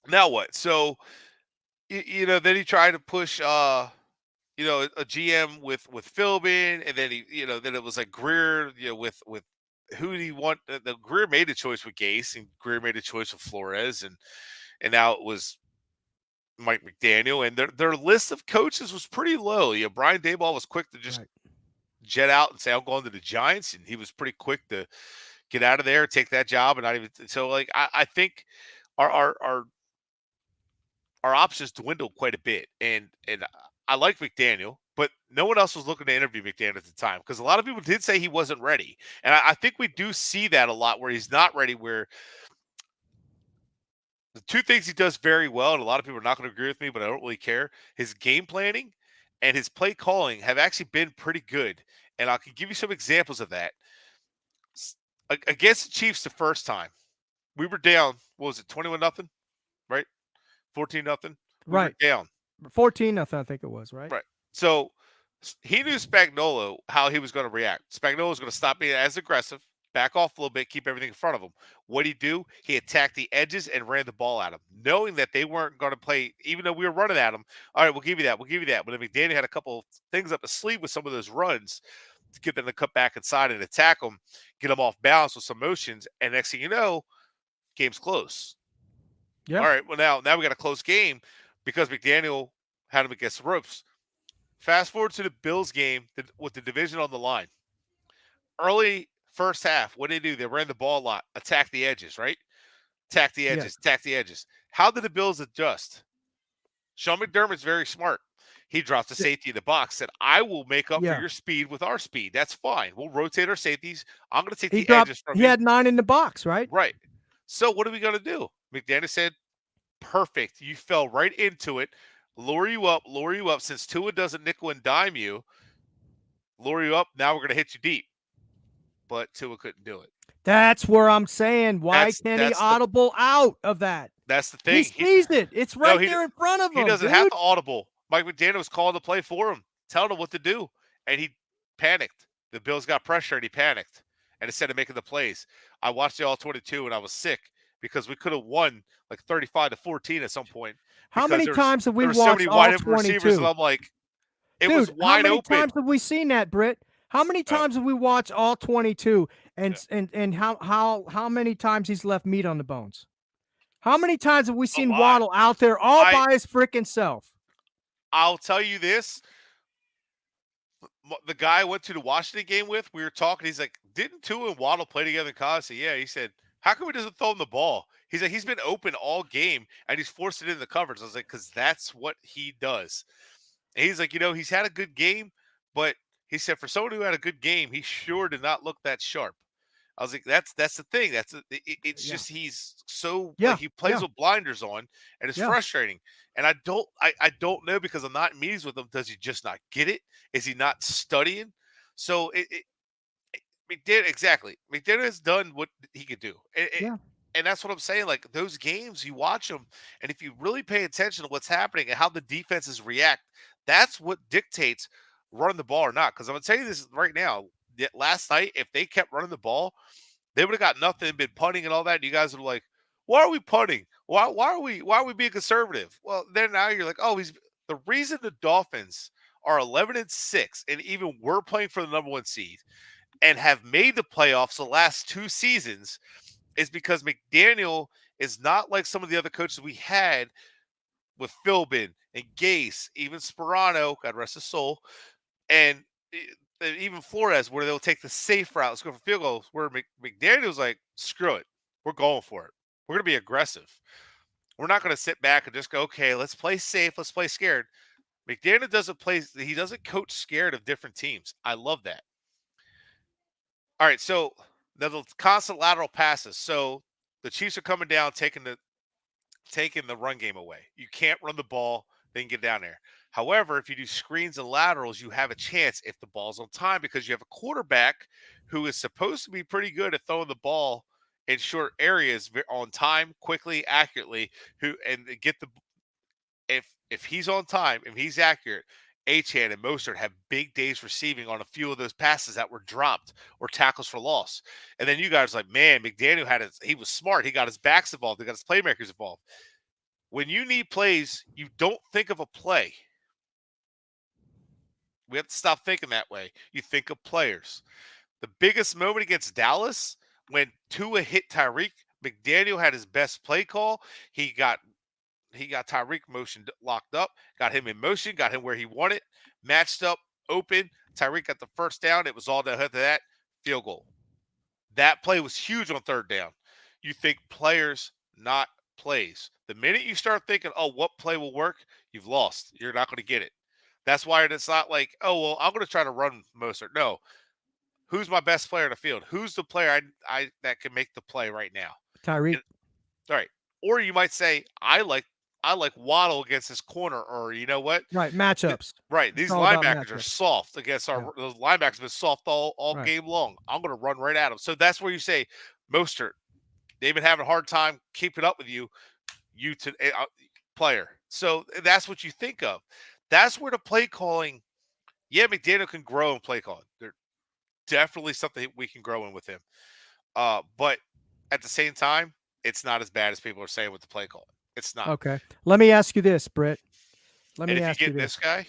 S2: now what? So then he tried to push a GM with Philbin, and then then it was like Greer, with who did he want? The Greer made a choice with Gase, and Greer made a choice with Flores, and now it was Mike McDaniel, and their list of coaches was pretty low. Brian Daboll was quick to just
S3: Right.
S2: jet out and say, I'm going to the Giants, and he was pretty quick to get out of there, take that job, and not even. So, like, I think our our our our options dwindled quite a bit, and I like McDaniel, but no one else was looking to interview McDaniel at the time, because a lot of people did say he wasn't ready, and I think we do see that a lot where he's not ready. Where the two things he does very well, and a lot of people are not going to agree with me, but I don't really care. His game planning and his play calling have actually been pretty good, and I can give you some examples of that. Against the Chiefs the first time, we were down. What was it, 21-0, right? 14-0. We were
S3: Right.
S2: down.
S3: 14 nothing, I think it was, right?
S2: Right. So he knew Spagnuolo how he was going to react. Spagnuolo was going to stop being as aggressive, back off a little bit, keep everything in front of him. What did he do? He attacked the edges and ran the ball at him, knowing that they weren't going to play, even though we were running at him. All right, we'll give you that. We'll give you that. But then McDaniel had a couple of things up his sleeve with some of those runs to get them to cut back inside and attack them, get them off balance with some motions. And next thing you know, game's close.
S3: Yeah.
S2: All right, well, now we got a close game because McDaniel had him against the ropes. Fast forward to the Bills game with the division on the line. Early first half, what did they do? They ran the ball a lot, attack the edges, right? Attack the
S3: Yeah.
S2: edges, attack the edges. How did the Bills adjust? Sean McDermott's very smart. He dropped the safety in the box, said, I will make up for
S3: Yeah.
S2: your speed with our speed. That's fine. We'll rotate our safeties. I'm going to take
S3: He
S2: the
S3: dropped.
S2: edges from
S3: He
S2: you.
S3: had 9 in the box, right?
S2: Right. So what are we going to do? McDaniel said, perfect. You fell right into it. Lure you up. Since Tua doesn't nickel and dime you, lure you up. Now we're going to hit you deep. But Tua couldn't do it.
S3: That's where I'm saying, why can't he audible out of that?
S2: That's the thing.
S3: He sees it. It's right there in front of him.
S2: He doesn't have to audible. Mike McDaniel was calling the play for him, telling him what to do, and he panicked. The Bills got pressure, and he panicked. And instead of making the plays, I watched the All-22, and I was sick because we could have won like 35-14 at some point.
S3: How many times have we watched
S2: so many wide open
S3: All-22?
S2: receivers, and I'm like, it was wide open.
S3: How many times have we seen that, Britt? How many times have we watched All-22, and how many times he's left meat on the bones? How many times have we seen Waddle out there all by his freaking self?
S2: I'll tell you this. The guy I went to the Washington game with, we were talking. He's like, didn't Tua and Waddle play together in college? I said, yeah. He said, how come he doesn't throw him the ball? He's like, he's been open all game, and he's forced it in the coverage. I was like, because that's what he does. And he's like, he's had a good game, but he said for someone who had a good game, he sure did not look that sharp. I was like, that's the thing. It's just he's so like he plays with blinders on, and it's frustrating. And I don't know, because I'm not in meetings with him. Does he just not get it? Is he not studying? So McDaniel has done what he could do. And that's what I'm saying. Like, those games, you watch them, and if you really pay attention to what's happening and how the defenses react, that's what dictates running the ball or not. Because I'm going to tell you this right now. Last night, if they kept running the ball, they would have got nothing, been punting and all that. And you guys would be like, why are we punting? Why are we being conservative? Well, then now you're like, oh, the reason the Dolphins are 11-6 and even we're playing for the number 1 seed and have made the playoffs the last 2 seasons is because McDaniel is not like some of the other coaches we had with Philbin and Gase, even Sperano, God rest his soul, and even Flores, where they'll take the safe route, let's go for field goals, where McDaniel's like, screw it. We're going for it. We're going to be aggressive. We're not going to sit back and just go, okay, let's play safe. Let's play scared. McDaniel he doesn't coach scared of different teams. I love that. All right, so the constant lateral passes. So the Chiefs are coming down, taking the run game away. You can't run the ball, then get down there. However, if you do screens and laterals, you have a chance if the ball's on time, because you have a quarterback who is supposed to be pretty good at throwing the ball in short areas on time, quickly, accurately. If he's on time, if he's accurate, Achane and Mostert have big days receiving on a few of those passes that were dropped or tackles for loss. And then you guys are like, man, McDaniel he was smart. He got his backs involved. He got his playmakers involved. When you need plays, you don't think of a play. We have to stop thinking that way. You think of players. The biggest moment against Dallas, when Tua hit Tyreek, McDaniel had his best play call. He got Tyreek motion locked up, got him in motion, got him where he wanted, matched up, open. Tyreek got the first down. It was all down to that field goal. That play was huge on third down. You think players, not plays. The minute you start thinking, oh, what play will work, you've lost. You're not going to get it. That's why it's not like, oh, well, I'm going to try to run Mostert. No. Who's my best player in the field? Who's the player that can make the play right now?
S3: Tyreek.
S2: All right. Or you might say, I like Waddle against this corner, or you know what?
S3: Right, matchups.
S2: Right. These linebackers are soft against those linebackers have been soft all game long. I'm going to run right at them. So that's where you say, Mostert, they've been having a hard time keeping up with you player. So that's what you think of. That's where the play calling, McDaniel can grow in play calling. There's definitely something we can grow in with him. But at the same time, it's not as bad as people are saying with the play calling. It's not.
S3: Okay. Let me ask you this, Britt. If you
S2: get this guy,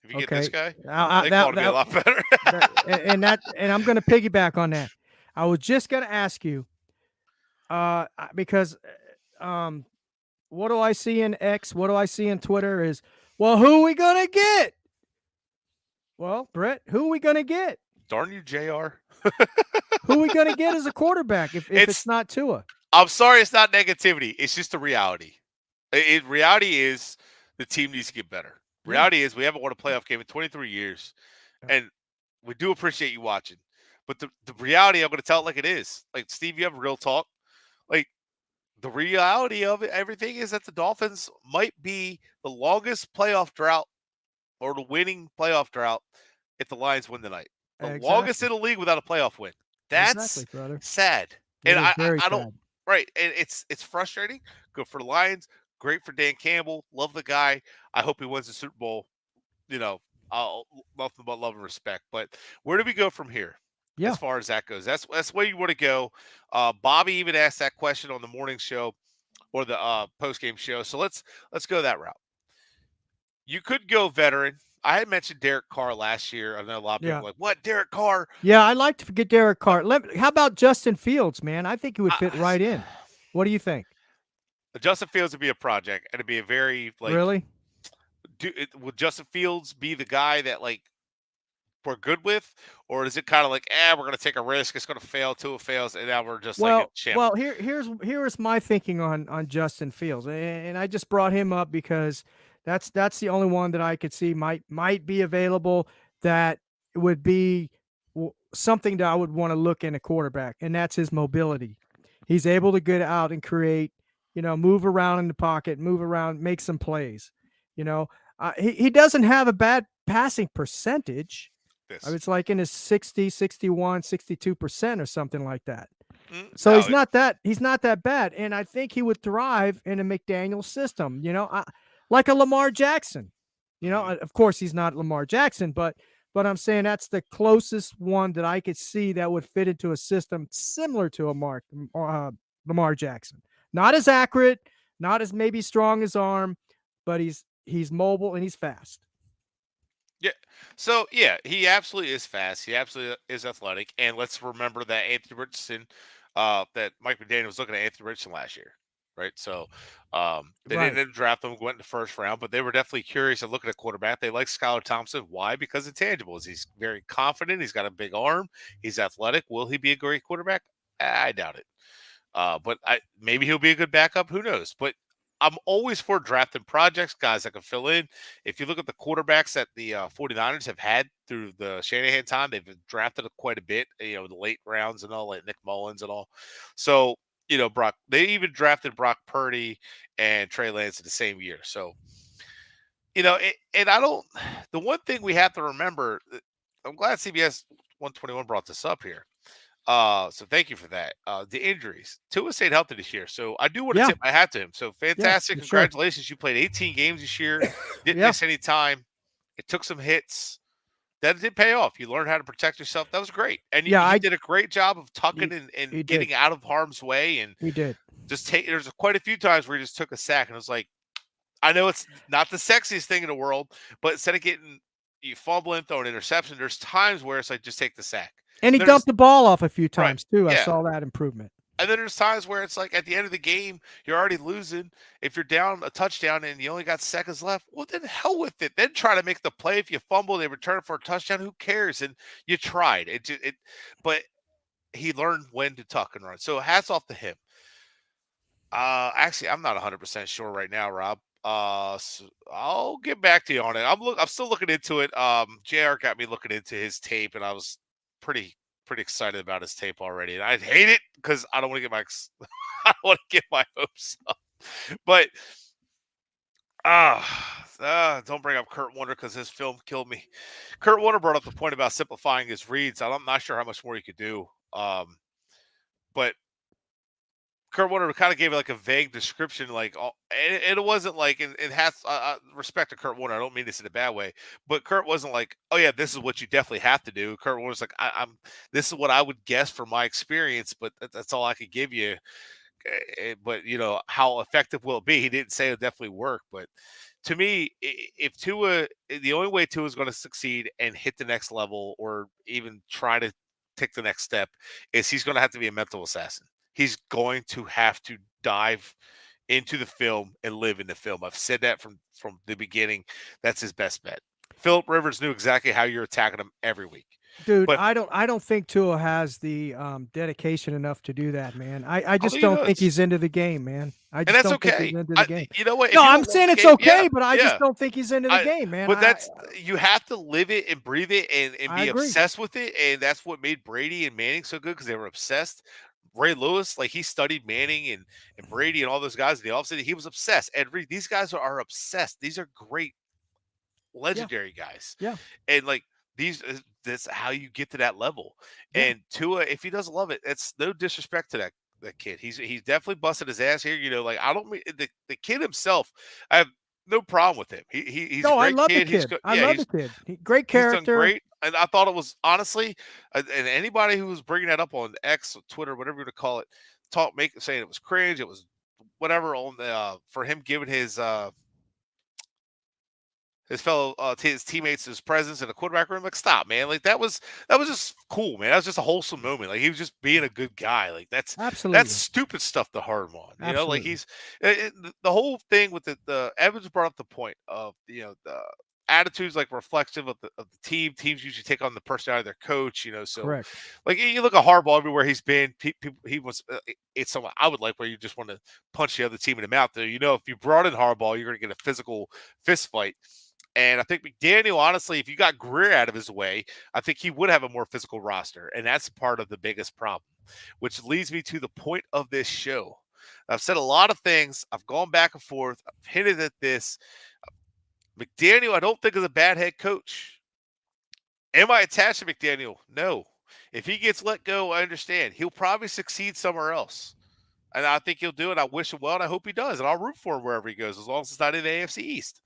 S2: play
S3: be
S2: a lot better.
S3: and I'm going to piggyback on that. I was just going to ask you, because what do I see in X? What do I see in Twitter is, well, who are we going to get? Well, Brett, who are we going to get?
S2: Darn you, JR.
S3: Who are we going to get as a quarterback if it's not Tua?
S2: I'm sorry, it's not negativity. It's just the reality. Reality is the team needs to get better. Reality is we haven't won a playoff game in 23 years, and we do appreciate you watching. But the reality, I'm going to tell it like it is. Like, Steve, you have real talk. Like, the reality of it, everything is that the Dolphins might be the longest playoff drought or the winning playoff drought if the Lions win tonight. The longest in the league without a playoff win. That's
S3: brother.
S2: sad.
S3: It
S2: And
S3: is very
S2: I don't
S3: sad.
S2: right. And it's frustrating. Good for the Lions. Great for Dan Campbell. Love the guy. I hope he wins the Super Bowl. You know, I'll nothing but love and respect. But where do we go from here?
S3: Yeah.
S2: As far as that goes, that's where you want to go. Bobby even asked that question on the morning show or the post game show. So let's go that route. You could go veteran. I had mentioned Derek Carr last year. I know a lot of people are like, what, Derek Carr?
S3: Yeah, I'd like to forget Derek Carr. How about Justin Fields, man? I think he would fit right in. What do you think?
S2: Justin Fields would be a project, and it'd be a very
S3: really.
S2: Would Justin Fields be the guy that we're good with, or is it kind of like, we're going to take a risk, it's going to fail till it fails, and now we're just like a champ?
S3: Well, here's my thinking on Justin Fields, and I just brought him up because that's the only one that I could see might be available that would be something that I would want to look in a quarterback, and that's his mobility. He's able to get out and create, move around in the pocket, move around, make some plays. He doesn't have a bad passing percentage. It's like in his 60, 61, 62% or something like that. So he's not that bad. And I think he would thrive in a McDaniel system, like a Lamar Jackson. Of course he's not Lamar Jackson, but I'm saying that's the closest one that I could see that would fit into a system similar to Lamar Jackson. Not as accurate, not as maybe strong as arm, but he's mobile and he's fast.
S2: Yeah. So, yeah, he absolutely is fast. He absolutely is athletic. And let's remember that Anthony Richardson, that Mike McDaniel was looking at Anthony Richardson last year, right? So they didn't draft him, went in the first round, but they were definitely curious and looking at quarterback. They like Skylar Thompson. Why? Because of intangibles. He's very confident. He's got a big arm. He's athletic. Will he be a great quarterback? I doubt it. But maybe he'll be a good backup. Who knows? But I'm always for drafting projects, guys that can fill in. If you look at the quarterbacks that the 49ers have had through the Shanahan time, they've drafted quite a bit, the late rounds and all, like Nick Mullins and all. So, Brock, they even drafted Brock Purdy and Trey Lance in the same year. So, and the one thing we have to remember, I'm glad CBS 121 brought this up here. So thank you for that. The injuries. Tua stayed healthy this year, so I do want to tip my hat to him. So fantastic! Congratulations! You played 18 games this year. Didn't miss any time. It took some hits. That did pay off. You learned how to protect yourself. That was great, and you did a great job of tucking and getting out of harm's way. And
S3: we did.
S2: There's quite a few times where he just took a sack, and it was like, I know it's not the sexiest thing in the world, but instead of getting you fumbling, throwing an interception, there's times where it's like just take the sack.
S3: And he dumped the ball off a few times too. I saw that improvement.
S2: And then there's times where it's like at the end of the game, you're already losing. If you're down a touchdown and you only got seconds left, well, then hell with it. Then try to make the play. If you fumble, they return for a touchdown. Who cares? And you tried. But he learned when to tuck and run. So hats off to him. Actually, I'm not 100% sure right now, Rob. So I'll get back to you on it. I'm still looking into it. JR got me looking into his tape, and I was pretty excited about his tape already. And I hate it because I don't want to get my hopes up. But don't bring up Kurt Warner because his film killed me. Kurt Warner brought up the point about simplifying his reads. I'm not sure how much more you could do. But Kurt Warner kind of gave like a vague description, it wasn't like, it has respect to Kurt Warner. I don't mean this in a bad way, but Kurt wasn't like, oh yeah, this is what you definitely have to do. Kurt Warner's like, this is what I would guess from my experience, but that's all I could give you. But how effective will it be? He didn't say it'll definitely work, but to me, if Tua, the only way Tua is going to succeed and hit the next level, or even try to take the next step, is he's going to have to be a mental assassin. He's going to have to dive into the film and live in the film. I've said that from the beginning. That's his best bet. Philip Rivers knew exactly how you're attacking him every week.
S3: Dude,
S2: But
S3: I don't think Tua has the dedication enough to do that, man. I just
S2: think he
S3: don't think
S2: does.
S3: he's into the game, man. I
S2: And
S3: just
S2: that's
S3: don't think he's
S2: okay.
S3: into the game.
S2: You know what? If
S3: No,
S2: you
S3: I'm
S2: don't love
S3: saying
S2: the
S3: it's
S2: game,
S3: okay,
S2: yeah,
S3: but I just don't think he's into the game, man.
S2: But that's you have to live it and breathe it and
S3: I
S2: be
S3: agree.
S2: obsessed with it, and that's what made Brady and Manning so good because they were obsessed. Ray Lewis, like he studied Manning and Brady and all those guys in the offseason. He was obsessed. Ed Reed, these guys are obsessed. These are great, legendary guys,
S3: Yeah.
S2: and like these, that's how you get to that level.
S3: Yeah.
S2: And Tua, if he doesn't love it, it's no disrespect to that kid. He's definitely busted his ass here. You know, like I don't mean the kid himself. I have no problem with him. He's a
S3: No, I
S2: great
S3: love the
S2: kid. He's
S3: kid.
S2: good.
S3: I
S2: Yeah,
S3: love the kid. Great
S2: he's done
S3: character.
S2: great. And I thought it was honestly, and anybody who was bringing that up on X, Twitter, whatever you want to call it, saying it was cringe. It was whatever on the for him giving his fellow his teammates his presence in the quarterback room. Like, stop, man. Like that was just cool, man. That was just a wholesome moment. Like he was just being a good guy. Like that's
S3: Absolutely.
S2: stupid stuff to harm on. You know, like
S3: Absolutely.
S2: he's the whole thing with the Evans brought up the point of the attitudes like reflexive of the team. Teams usually take on the personality of their coach. You know, so
S3: Correct.
S2: like you look at Harbaugh everywhere he's been. He was it's someone I would like where you just want to punch the other team in the mouth. There, you know, if you brought in Harbaugh, you're going to get a physical fist fight. And I think McDaniel, honestly, if you got Greer out of his way, I think he would have a more physical roster. And that's part of the biggest problem, which leads me to the point of this show. I've said a lot of things. I've gone back and forth. I've hinted at this. McDaniel, I don't think is a bad head coach. Am I attached to McDaniel? No. If he gets let go, I understand. He'll probably succeed somewhere else. And I think he'll do it. I wish him well, and I hope he does. And I'll root for him wherever he goes, as long as it's not in the AFC East.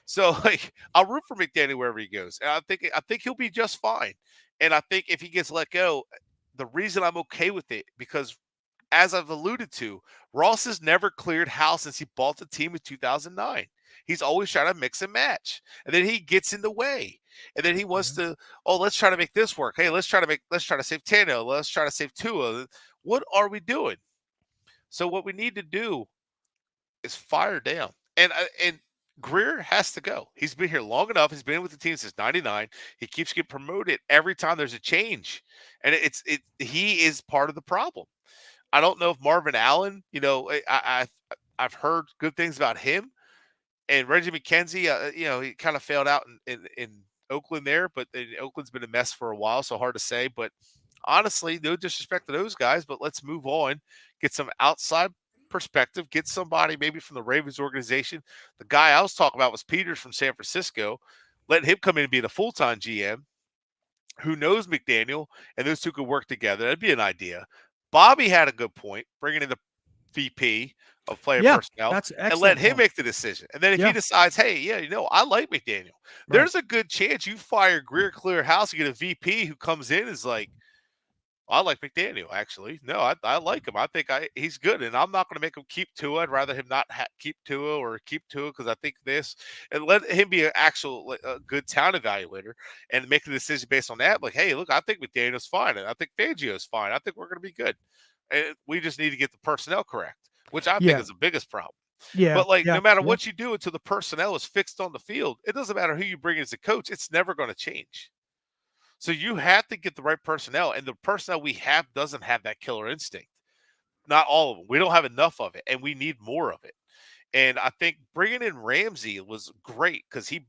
S2: So, like, I'll root for McDaniel wherever he goes. And I think he'll be just fine. And I think if he gets let go, the reason I'm okay with it, because as I've alluded to, Ross has never cleared house since he bought the team in 2009. He's always trying to mix and match. And then he gets in the way. And then he wants to, let's try to make this work. Hey, let's try to save Tano. Let's try to save Tua. What are we doing? So what we need to do is fire down. And Greer has to go. He's been here long enough. He's been with the team since '99. He keeps getting promoted every time there's a change, and he is part of the problem. I don't know if Marvin Allen. You know, I've heard good things about him, and Reggie McKenzie. You know, he kind of failed out in Oakland there, but Oakland's been a mess for a while, so hard to say. But honestly, no disrespect to those guys, but let's move on. Get some outside perspective. Get somebody maybe from the Ravens organization. The guy I was talking about was Peters from San Francisco. Let him come in and be the full-time GM who knows McDaniel, and those two could work together. That'd be an idea. Bobby had a good point, bringing in the VP of player personnel
S3: that's
S2: and let him
S3: point.
S2: make the decision. And then if he decides, hey, yeah, you know, I like McDaniel, there's a good chance you fire Greer, clear house, you get a VP who comes in and is like, I like McDaniel, actually. No, I like him. I think he's good, and I'm not going to make him keep Tua. I'd rather him not keep Tua or keep Tua because I think this, and let him be an actual good talent evaluator and make a decision based on that. Like, hey, look, I think McDaniel's fine, and I think Fangio's fine. I think we're going to be good, and we just need to get the personnel correct, which I think is the biggest problem.
S3: Yeah,
S2: but like, no matter what you do until the personnel is fixed on the field, it doesn't matter who you bring as a coach. It's never going to change. So you have to get the right personnel, and the personnel we have doesn't have that killer instinct. Not all of them. We don't have enough of it, and we need more of it. And I think bringing in Ramsey was great because he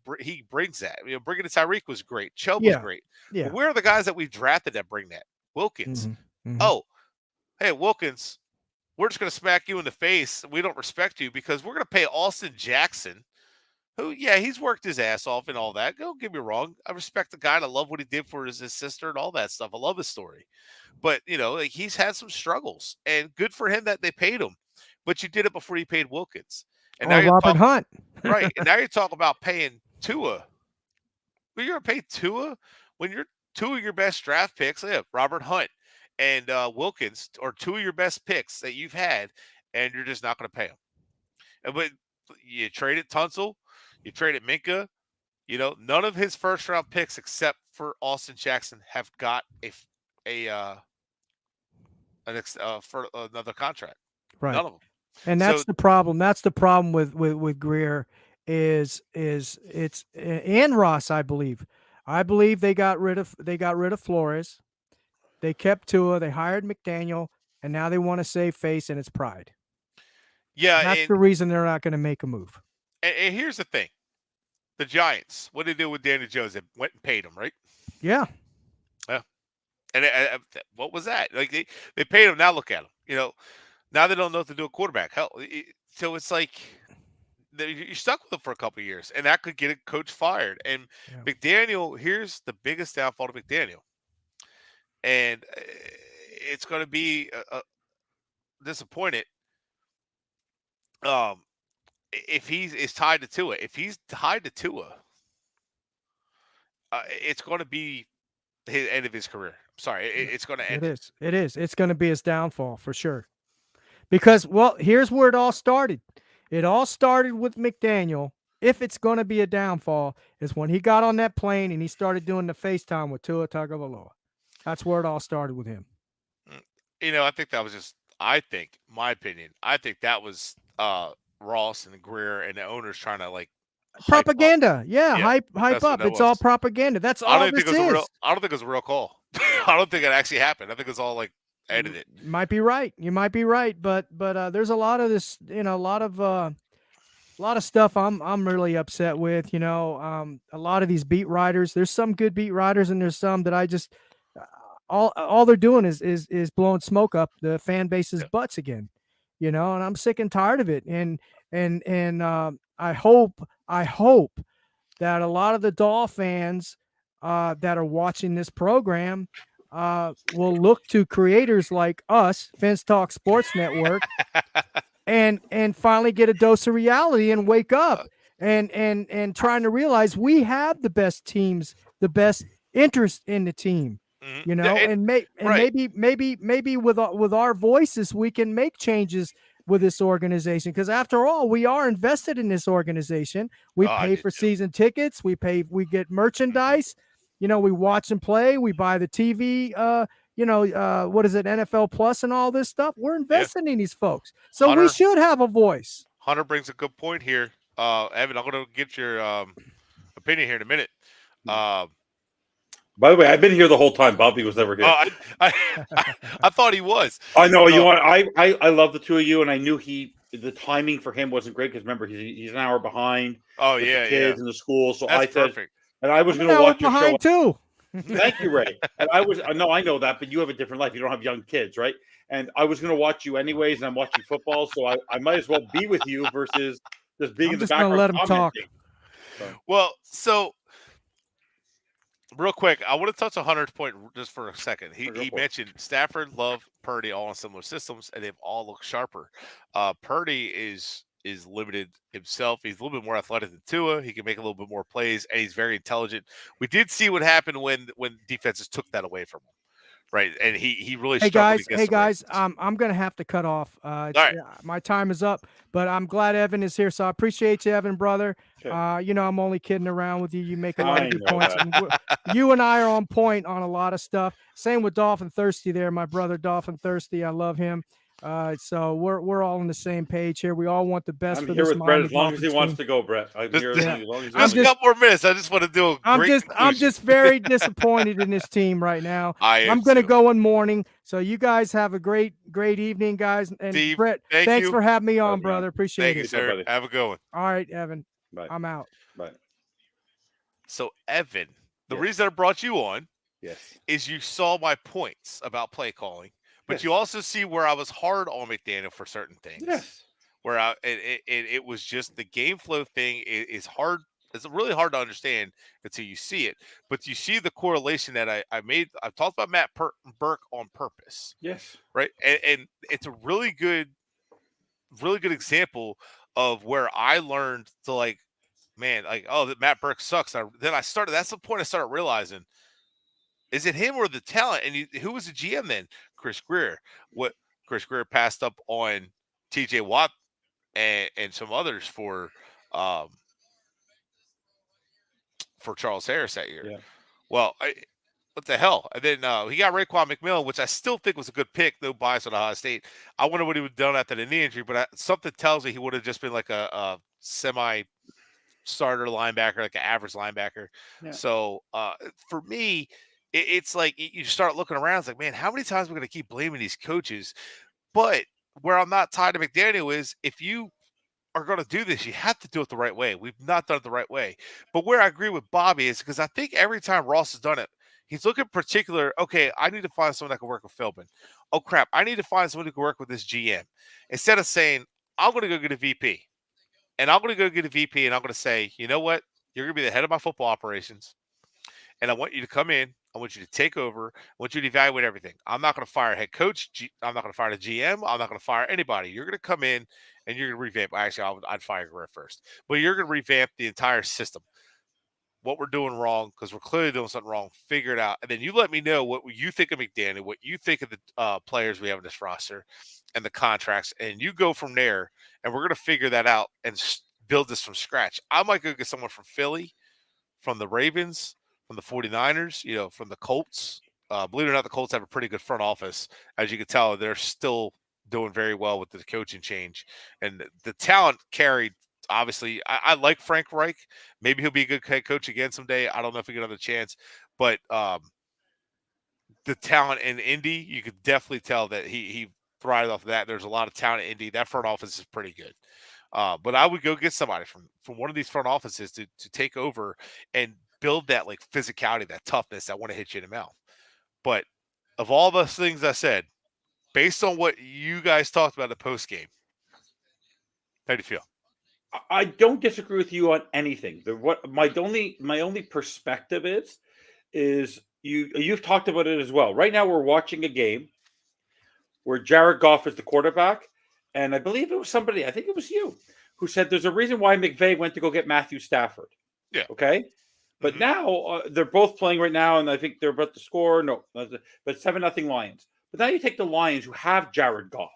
S2: brings that. You know, bringing in Tyreek was great. Chubb was great.
S3: Yeah.
S2: But where are the guys that we drafted that bring that? Wilkins. Oh, hey, Wilkins, we're just going to smack you in the face. We don't respect you because we're going to pay Austin Jackson, who, yeah, he's worked his ass off and all that. Don't get me wrong. I respect the guy and I love what he did for his sister and all that stuff. I love his story. But, you know, like he's had some struggles and good for him that they paid him. But you did it before you paid Wilkins. And now
S3: Robert Hunt.
S2: Right. And now you're talking about paying Tua. Well, you're going to pay Tua when you're two of your best draft picks, Robert Hunt and Wilkins, are two of your best picks that you've had, and you're just not going to pay them. But you traded Tunsil. You traded Minka. You know, none of his first round picks except for Austin Jackson have got for another contract.
S3: Right.
S2: None of them.
S3: And
S2: So
S3: that's the problem. That's the problem with Greer is it's and Ross, I believe. I believe they got rid of Flores. They kept Tua, they hired McDaniel, and now they want to save face, and it's pride.
S2: yeah,
S3: That's the reason they're not going to make a move.
S2: and here's the thing: the Giants. What did they do with Daniel Jones? They went and paid him, right?
S3: Yeah.
S2: Yeah. And what was that? Like they paid him. Now look at him. You know, now they don't know what to do at quarterback. Hell, so it's like you're stuck with him for a couple of years, and that could get a coach fired. And
S3: Yeah.
S2: McDaniel, here's the biggest downfall to McDaniel, and it's going to be disappointed. If he is tied to Tua, if he's tied to Tua, it's going to be the end of his career. I'm sorry, it's going to end.
S3: It is. It is. It's going to be his downfall for sure. Because, well, here's where it all started. It all started with McDaniel. If it's going to be a downfall, is when he got on that plane and he started doing the FaceTime with Tua Tagovailoa. That's where it all started with him.
S2: You know, I think that was just. My opinion. I think that was Ross and Greer and the owners trying to like
S3: propaganda.
S2: Yeah,
S3: hype up. It's all propaganda. That's all this is.
S2: I don't think it was a real call. I don't think it actually happened. I think it's all like edited.
S3: You might be right. You might be right, but there's a lot of this, a lot of stuff I'm really upset with, a lot of these beat writers. There's some good beat writers and there's some that I just all they're doing is blowing smoke up the fan base's butts again, and I'm sick and tired of it. And I hope that a lot of the Doll fans that are watching this program will look to creators like us, Fence Talk Sports Network, and finally get a dose of reality and wake up and trying to realize we have the best teams, the best interest in the team. Maybe with our voices we can make changes with this organization, because after all, we are invested in this organization. We pay for season tickets, we get merchandise, we watch and play, we buy the TV, what is it, NFL Plus and all this stuff. We're investing in these folks, so Hunter, we should have a voice.
S2: Hunter brings a good point here. Evan, I'm going to get your opinion here in a minute.
S4: By the way, I've been here the whole time. Bobby was never here.
S2: I thought he was.
S4: I know. I love the two of you, and I knew the timing for him wasn't great because remember he's an hour behind.
S2: Oh
S4: with
S2: yeah,
S4: the kids and the school. So
S2: that's
S4: I said,
S2: perfect.
S4: And I was going to watch your show
S3: too.
S4: Thank you, Ray. And I know that, but you have a different life. You don't have young kids, right? And I was going to watch you anyways, and I'm watching football, so I might as well be with you versus just being in the background.
S3: Let him talk.
S2: Well, so. Real quick, I want to touch on Hunter's point just for a second. He mentioned Stafford, Love, Purdy all on similar systems, and they've all looked sharper. Purdy is limited himself. He's a little bit more athletic than Tua. He can make a little bit more plays, and he's very intelligent. We did see what happened when defenses took that away from him, right? And he really struggled.
S3: Hey guys, I'm gonna have to cut off.
S2: All right.
S3: My time is up, but I'm glad Evan is here, so I appreciate you, Evan, brother. Okay. I'm only kidding around with you. You make a lot of good points. You and I are on point on a lot of stuff. Same with Dolphin Thirsty there, my brother Dolphin Thirsty. I love him. So we're all on the same page here. We all want the best for this.
S4: I'm here with Bret as long as he wants to go, Bret. I'm here as long as he
S2: wants to go. Just a couple more minutes. I just want to do
S3: I'm just very disappointed in this team right now. I'm going to go in mourning. So you guys have a great evening, guys. And
S2: Steve,
S3: Bret, thanks for having me on, brother. Appreciate it.
S2: Thank you, sir. Have a good one.
S3: All right, Evan.
S4: Bye.
S3: I'm out.
S4: Bye.
S2: So, Evan, the reason I brought you on is you saw my points about play calling. But you also see where I was hard on McDaniel for certain things.
S4: Yes.
S2: Where it was just the game flow thing is hard. It's really hard to understand until you see it. But you see the correlation that I made. I've talked about Matt Burke on purpose.
S4: Yes.
S2: Right. And it's a really good example of where I learned to that Matt Burke sucks. That's the point I started realizing. Is it him or the talent? And who was the GM then? Chris Greer. What Chris Greer passed up on TJ Watt and some others for Charles Harris that year.
S4: Yeah.
S2: Well, what the hell? And then he got Raekwon McMillan, which I still think was a good pick. No bias on Ohio State. I wonder what he would have done after the knee injury, but something tells me he would have just been like a semi-starter linebacker, like an average linebacker.
S4: Yeah.
S2: So for me, it's like you start looking around. It's like, man, how many times are we going to keep blaming these coaches? But where I'm not tied to McDaniel is if you are going to do this, you have to do it the right way. We've not done it the right way. But where I agree with Bobby is because I think every time Ross has done it, he's looking particular. Okay, I need to find someone that can work with Philbin. Oh crap, I need to find someone who can work with this GM. Instead of saying, I'm going to go get a VP, and I'm going to go get a VP, and I'm going to say, you know what, you're going to be the head of my football operations, and I want you to come in. I want you to take over. I want you to evaluate everything. I'm not going to fire a head coach. I'm not going to fire the GM. I'm not going to fire anybody. You're going to come in and you're going to revamp. Actually, I'd fire Griff first, but you're going to revamp the entire system. What we're doing wrong, because we're clearly doing something wrong. Figure it out, and then you let me know what you think of McDaniel, what you think of the players we have in this roster, and the contracts, and you go from there. And we're going to figure that out and build this from scratch. I might go get someone from Philly, from the Ravens, from the 49ers, from the Colts. Believe it or not, the Colts have a pretty good front office. As you can tell, they're still doing very well with the coaching change. And the talent carried, obviously. I like Frank Reich. Maybe he'll be a good head coach again someday. I don't know if he get another chance. But the talent in Indy, you could definitely tell that he thrived off of that. There's a lot of talent in Indy. That front office is pretty good. But I would go get somebody from one of these front offices to take over and build that like physicality, that toughness that want to hit you in the mouth. But of all those things I said, based on what you guys talked about in the post game, how do you feel?
S4: I don't disagree with you on anything. My only perspective is you've talked about it as well. Right now we're watching a game where Jared Goff is the quarterback, and I believe it was somebody, I think it was you, who said there's a reason why McVay went to go get Matthew Stafford.
S2: Yeah.
S4: Okay. But now they're both playing right now, and I think they're about to score. No, but 7-0 Lions. But now you take the Lions, who have Jared Goff,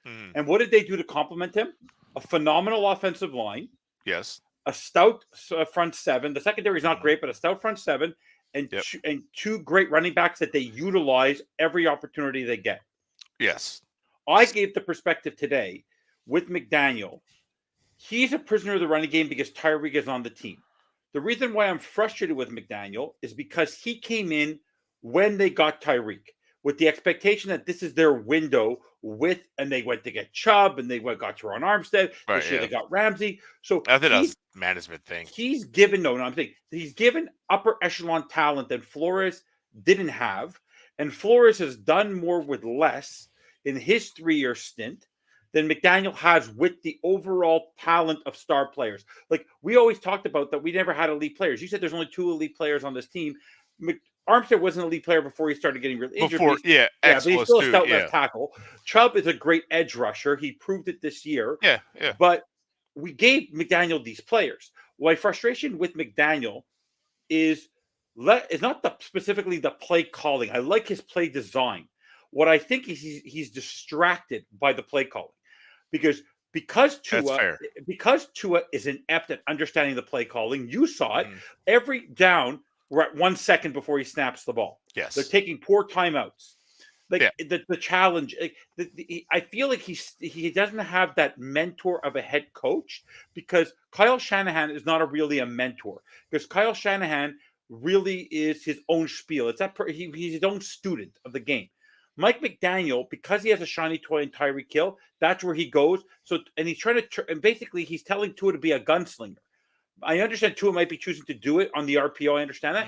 S4: and what did they do to complement him? A phenomenal offensive line.
S2: Yes.
S4: A stout front seven. The secondary is not great, but a stout front seven, and two great running backs that they utilize every opportunity they get.
S2: Yes.
S4: I gave the perspective today with McDaniel. He's a prisoner of the running game because Tyreek is on the team. The reason why I'm frustrated with McDaniel is because he came in when they got Tyreek with the expectation that this is their window and they went to get Chubb and they got Teron Armstead.
S2: Right,
S4: this year they got Ramsey. So
S2: I think that's a management thing.
S4: He's given, I'm saying he's given upper echelon talent that Flores didn't have. And Flores has done more with less in his 3-year stint than McDaniel has with the overall talent of star players. Like we always talked about that we never had elite players. You said there's only 2 elite players on this team. Armstead wasn't an elite player before he started getting really injured.
S2: But
S4: he's still a stout left tackle. Chubb is a great edge rusher. He proved it this year.
S2: Yeah.
S4: But we gave McDaniel these players. My frustration with McDaniel is not specifically the play calling. I like his play design. What I think is he's distracted by the play calling. Because Tua is inept at understanding the play calling. You saw it. Every down, we're at 1 second before he snaps the ball.
S2: Yes.
S4: They're taking poor timeouts. The challenge. I feel like he doesn't have that mentor of a head coach because Kyle Shanahan is not really a mentor. Because Kyle Shanahan really is his own spiel. He's his own student of the game. Mike McDaniel, because he has a shiny toy in Tyreek Hill, that's where he goes. So, and he's trying to, and basically he's telling Tua to be a gunslinger. I understand Tua might be choosing to do it on the RPO. I understand that,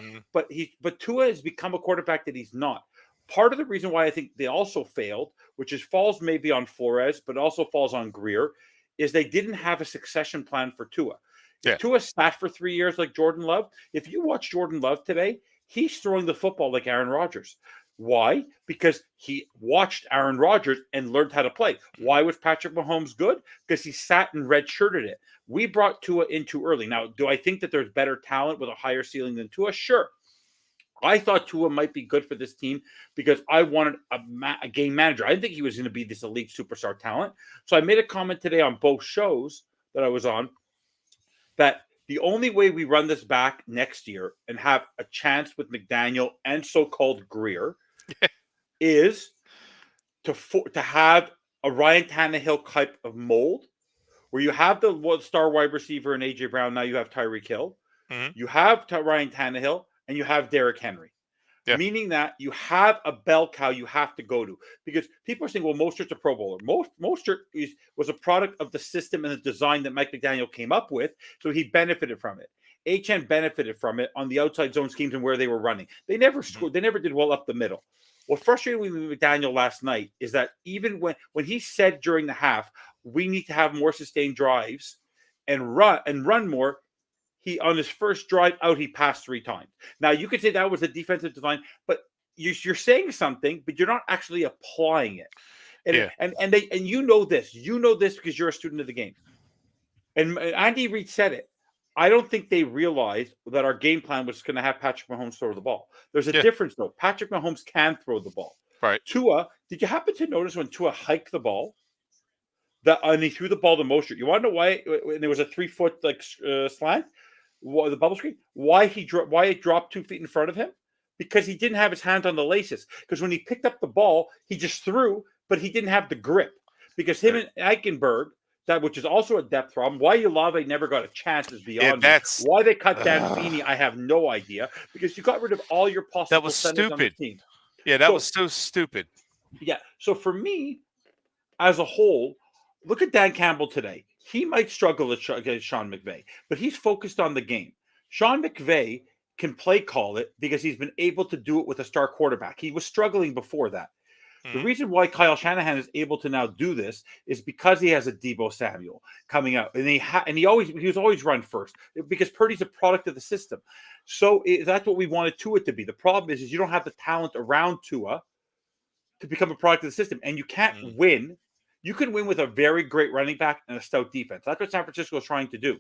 S4: but Tua has become a quarterback that he's not. Part of the reason why I think they also failed, which falls maybe on Flores, but also falls on Greer, is they didn't have a succession plan for Tua. If Tua sat for 3 years like Jordan Love, if you watch Jordan Love today, he's throwing the football like Aaron Rodgers. Why? Because he watched Aaron Rodgers and learned how to play. Why was Patrick Mahomes good? Because he sat and redshirted it. We brought Tua in too early. Now, do I think that there's better talent with a higher ceiling than Tua? Sure. I thought Tua might be good for this team because I wanted a game manager. I didn't think he was going to be this elite superstar talent. So I made a comment today on both shows that I was on that The only way we run this back next year and have a chance with McDaniel and so-called Greer is to have a Ryan Tannehill type of mold where you have the star wide receiver in A.J. Brown. Now you have Tyreek Hill.
S2: Mhm.
S4: You have Ryan Tannehill, and you have Derrick Henry.
S2: Yeah.
S4: Meaning that you have a bell cow you have to go to. Because people are saying, well, Mostert's a Pro Bowler. Mostert was a product of the system and the design that Mike McDaniel came up with, so he benefited from it. HN benefited from it on the outside zone schemes and where they were running. They never scored. They never did well up the middle. What frustrated me with McDaniel last night is that even when he said during the half, we need to have more sustained drives and run more, he on his first drive out, he passed 3 times. Now you could say that was a defensive design, but you're saying something, but you're not actually applying it. And you know this because you're a student of the game. And Andy Reid said it. I don't think they realized that our game plan was going to have Patrick Mahomes throw the ball. There's a difference, though. Patrick Mahomes can throw the ball.
S2: Right.
S4: Tua, did you happen to notice when Tua hiked the ball, and he threw the ball to Mostert? You want to know why? When there was a 3-foot slant, the bubble screen. Why it dropped 2 feet in front of him? Because he didn't have his hands on the laces. Because when he picked up the ball, he just threw, but he didn't have the grip. Because him and Eichenberg, which is also a depth problem. Why Olave never got a chance is beyond me. Why they cut Dan Feeney, I have no idea. Because you got rid of all your possible.
S2: That was stupid. On the team. Yeah, that was so stupid.
S4: Yeah. So for me, as a whole, look at Dan Campbell today. He might struggle against Sean McVay, but he's focused on the game. Sean McVay can play call it because he's been able to do it with a star quarterback. He was struggling before that. The reason why Kyle Shanahan is able to now do this is because he has a Deebo Samuel coming out, and he was always run first because Purdy's a product of the system. So that's what we wanted Tua to be. The problem is you don't have the talent around Tua to become a product of the system, and you can't win. You can win with a very great running back and a stout defense. That's what San Francisco is trying to do.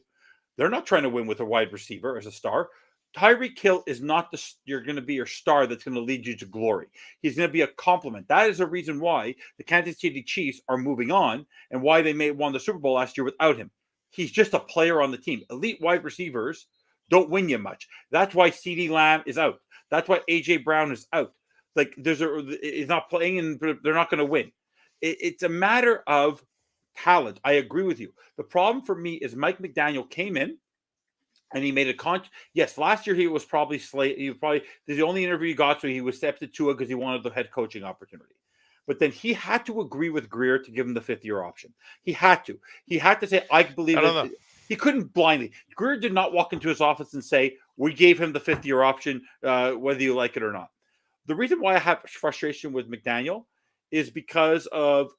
S4: They're not trying to win with a wide receiver as a star. Tyreek Hill is not you're going to be your star that's going to lead you to glory. He's going to be a complement. That is a reason why the Kansas City Chiefs are moving on and why they won the Super Bowl last year without him. He's just a player on the team. Elite wide receivers don't win you much. That's why CeeDee Lamb is out. That's why A.J. Brown is out. He's not playing and they're not going to win. It's a matter of talent. I agree with you. The problem for me is Mike McDaniel came in and he made a yes, last year he was probably the only interview he got, so he was accepted to it because he wanted the head coaching opportunity. But then he had to agree with Greer to give him the 5th-year option. He had to. He had to say, I believe it. He couldn't blindly. Greer did not walk into his office and say, we gave him the 5th-year option, whether you like it or not. The reason why I have frustration with McDaniel is because of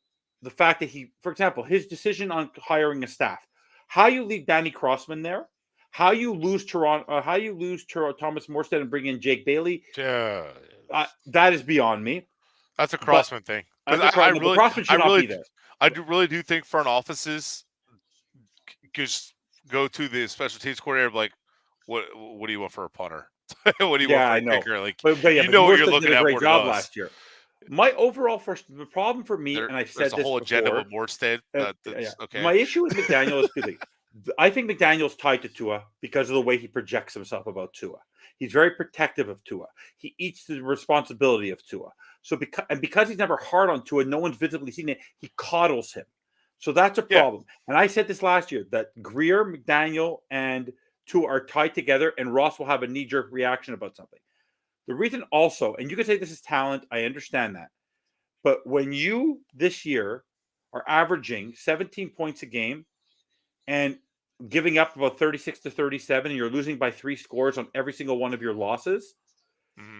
S4: the fact that for example, his decision on hiring a staff, how you leave Danny Crossman there, how you lose Thomas Morstead and bring in Jake Bailey, that is beyond me.
S2: That's a Crossman thing.
S4: Crossman should not be there.
S2: I really do think front offices just go to the special teams coordinator like, what do you want for a punter? What do you want for a kicker? Like,
S4: but
S2: you know what you're looking at.
S4: Great job last year. My overall the problem for me, and I said
S2: this a whole agenda with Morstead. Okay.
S4: My issue with McDaniel is clearly, I think McDaniel's tied to Tua because of the way he projects himself about Tua. He's very protective of Tua. He eats the responsibility of Tua. So because he's never hard on Tua, no one's visibly seen it. He coddles him. So that's a problem. And I said this last year that Greer, McDaniel, and Tua are tied together, and Ross will have a knee-jerk reaction about something. The reason also, and you can say this is talent, I understand that. But when you this year are averaging 17 points a game and giving up about 36 to 37, and you're losing by 3 scores on every single one of your losses,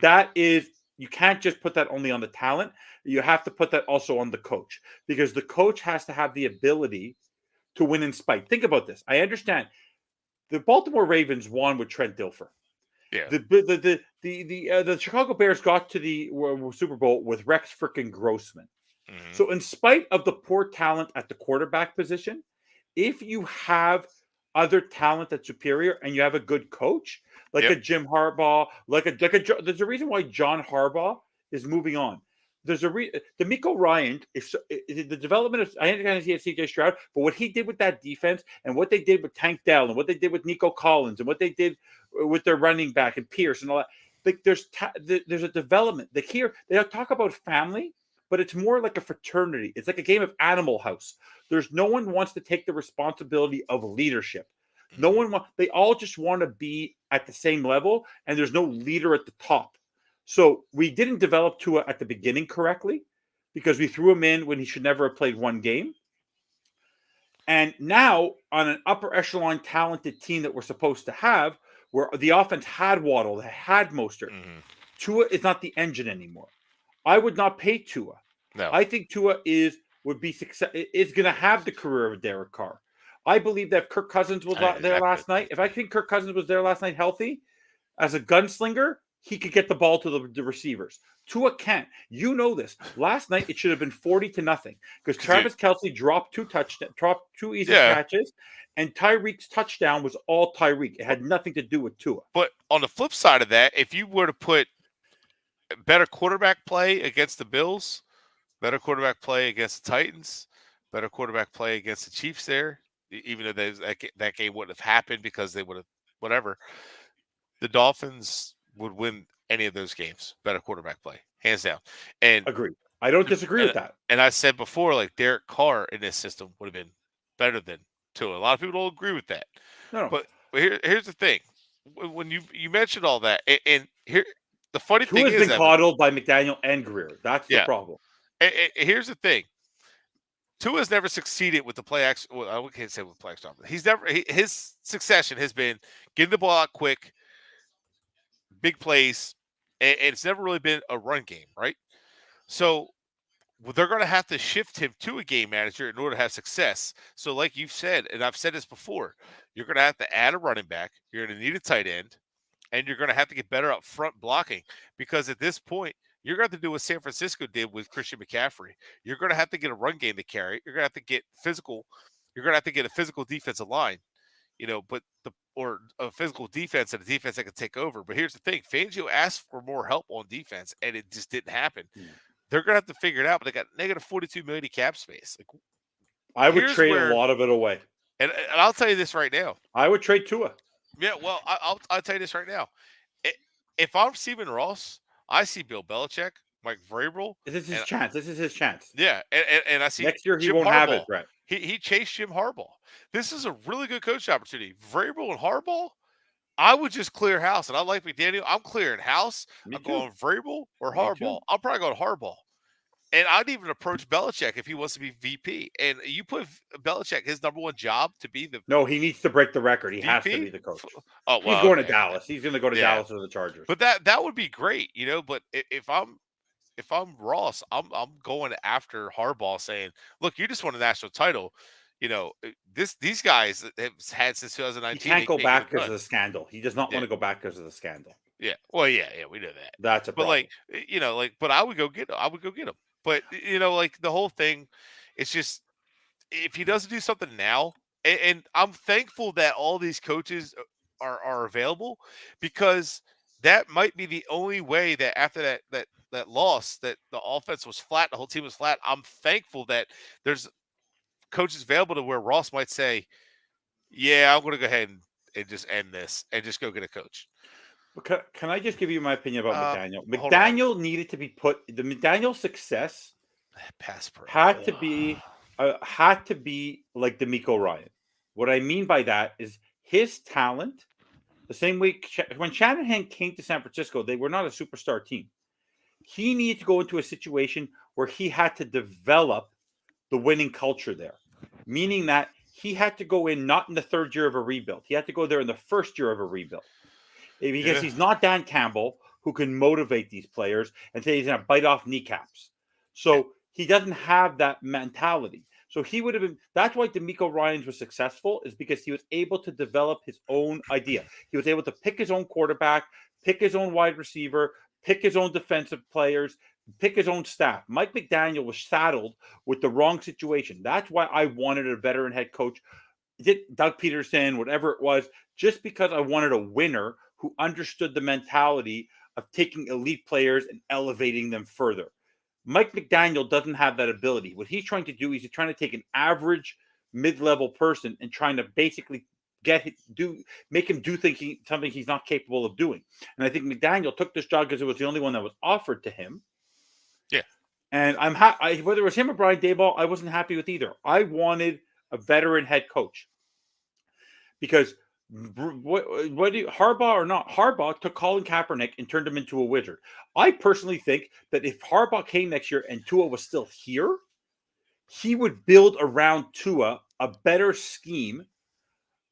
S4: that is, you can't just put that only on the talent. You have to put that also on the coach, because the coach has to have the ability to win in spite. Think about this. I understand the Baltimore Ravens won with Trent Dilfer.
S2: Yeah.
S4: The Chicago Bears got to the Super Bowl with Rex frickin' Grossman. So in spite of the poor talent at the quarterback position, if you have other talent that's superior and you have a good coach, like a Jim Harbaugh, there's a reason why John Harbaugh is moving on. there's D'Amico Ryan is the development of. I understand he had CJ Stroud, but what he did with that defense and what they did with Tank Dell and what they did with Nico Collins and what they did with their running back and Pierce and all that. Like there's a development. Like here, they talk about family, but it's more like a fraternity. It's like a game of Animal House. There's no one wants to take the responsibility of leadership. No one they all just want to be at the same level, and there's no leader at the top. So we didn't develop Tua at the beginning correctly because we threw him in when he should never have played one game. And now on an upper echelon talented team that we're supposed to have, where the offense had Waddle, had Mostert, Tua is not the engine anymore. I would not pay Tua.
S2: No.
S4: I think Tua is going to have the career of a Derek Carr. I believe that if Kirk Cousins was there last night, if I think Kirk Cousins was there last night healthy, as a gunslinger, he could get the ball to the receivers. Tua can't. You know this. Last night it should have been 40-0 because Travis Kelce dropped two easy catches, and Tyreek's touchdown was all Tyreek. It had nothing to do with Tua.
S2: But on the flip side of that, if you were to put better quarterback play against the Bills, better quarterback play against the Titans, better quarterback play against the Chiefs there, even though that game wouldn't have happened because they would have whatever, the Dolphins would win any of those games. Better quarterback play, hands down. And
S4: agree. I don't disagree with that.
S2: And I said before, like Derek Carr in this system would have been better than Tua. A lot of people don't agree with that.
S4: No.
S2: But here's the thing: when you mentioned all that, and here the funny thing is,
S4: Tua's been coddled by McDaniel and Greer. That's the problem.
S2: And here's the thing: Tua's never succeeded with the play action. Well, I can't say with play action. His succession has been getting the ball out quick, big plays, and it's never really been a run game, right? So they're going to have to shift him to a game manager in order to have success. So like you've said, and I've said this before, you're going to have to add a running back. You're going to need a tight end, and you're going to have to get better up front blocking because at this point, you're going to have to do what San Francisco did with Christian McCaffrey. You're going to have to get a run game to carry. You're going to have to get physical. You're going to have to get a physical defensive line, or a physical defense and a defense that can take over. But here's the thing. Fangio asked for more help on defense, and it just didn't happen. They're going to have to figure it out, but they got negative $42 million cap space. Like,
S4: I would trade a lot of it away.
S2: And I'll tell you this right now.
S4: I would trade Tua.
S2: Yeah, well, I'll tell you this right now. If I'm Stephen Ross, I see Bill Belichick, Mike Vrabel.
S4: This is his chance. This is his chance.
S2: Yeah, and I see
S4: next year he
S2: Jim
S4: won't
S2: Harbaugh.
S4: have it, Brett.
S2: He chased Jim Harbaugh. This is a really good coach opportunity. Vrabel and Harbaugh, I would just clear house. And I like McDaniel. I'm clearing house. I'm going Vrabel or Harbaugh. I'm probably going Harbaugh. And I'd even approach Belichick if he wants to be VP. And you put Belichick, his number one job to be the
S4: No, he needs to break the record. He has to be the coach.
S2: Oh, well,
S4: he's going to Dallas. He's going to go to Dallas or the Chargers.
S2: But that would be great, But if I'm Ross, I'm going after Harbaugh, saying, "Look, you just won a national title. These guys have had since 2019.
S4: He can't go back because of the scandal. He does not want to go back because of the scandal.
S2: Yeah. Well, yeah, we know that.
S4: That's a problem.
S2: But I would go get him. But the whole thing, it's just if he doesn't do something now, and I'm thankful that all these coaches are available because that might be the only way that after that loss, that the offense was flat, the whole team was flat. I'm thankful that there's coaches available to where Ross might say, yeah, I'm going to go ahead and just end this and just go get a coach.
S4: Can I just give you my opinion about McDaniel? McDaniel needed to be the McDaniel success had to be like D'Amico Ryan. What I mean by that is his talent, the same way when Shanahan came to San Francisco, they were not a superstar team. He needed to go into a situation where he had to develop the winning culture there, meaning that he had to go in not in the third year of a rebuild. He had to go there in the first year of a rebuild. Because he's not Dan Campbell, who can motivate these players and say he's going to bite off kneecaps. So he doesn't have that mentality. So he would have been. That's why D'Amico Ryans was successful, is because he was able to develop his own idea. He was able to pick his own quarterback, pick his own wide receiver, pick his own defensive players, pick his own staff. Mike McDaniel was saddled with the wrong situation. That's why I wanted a veteran head coach, Doug Peterson, whatever it was, just because I wanted a winner who understood the mentality of taking elite players and elevating them further. Mike McDaniel doesn't have that ability. What he's trying to do is he's trying to take an average mid-level person and trying to basically make him do something he's not capable of doing. And I think McDaniel took this job because it was the only one that was offered to him.
S2: Yeah.
S4: And whether it was him or Brian Daboll, I wasn't happy with either. I wanted a veteran head coach because Harbaugh or not, Harbaugh took Colin Kaepernick and turned him into a wizard. I personally think that if Harbaugh came next year and Tua was still here, he would build around Tua a better scheme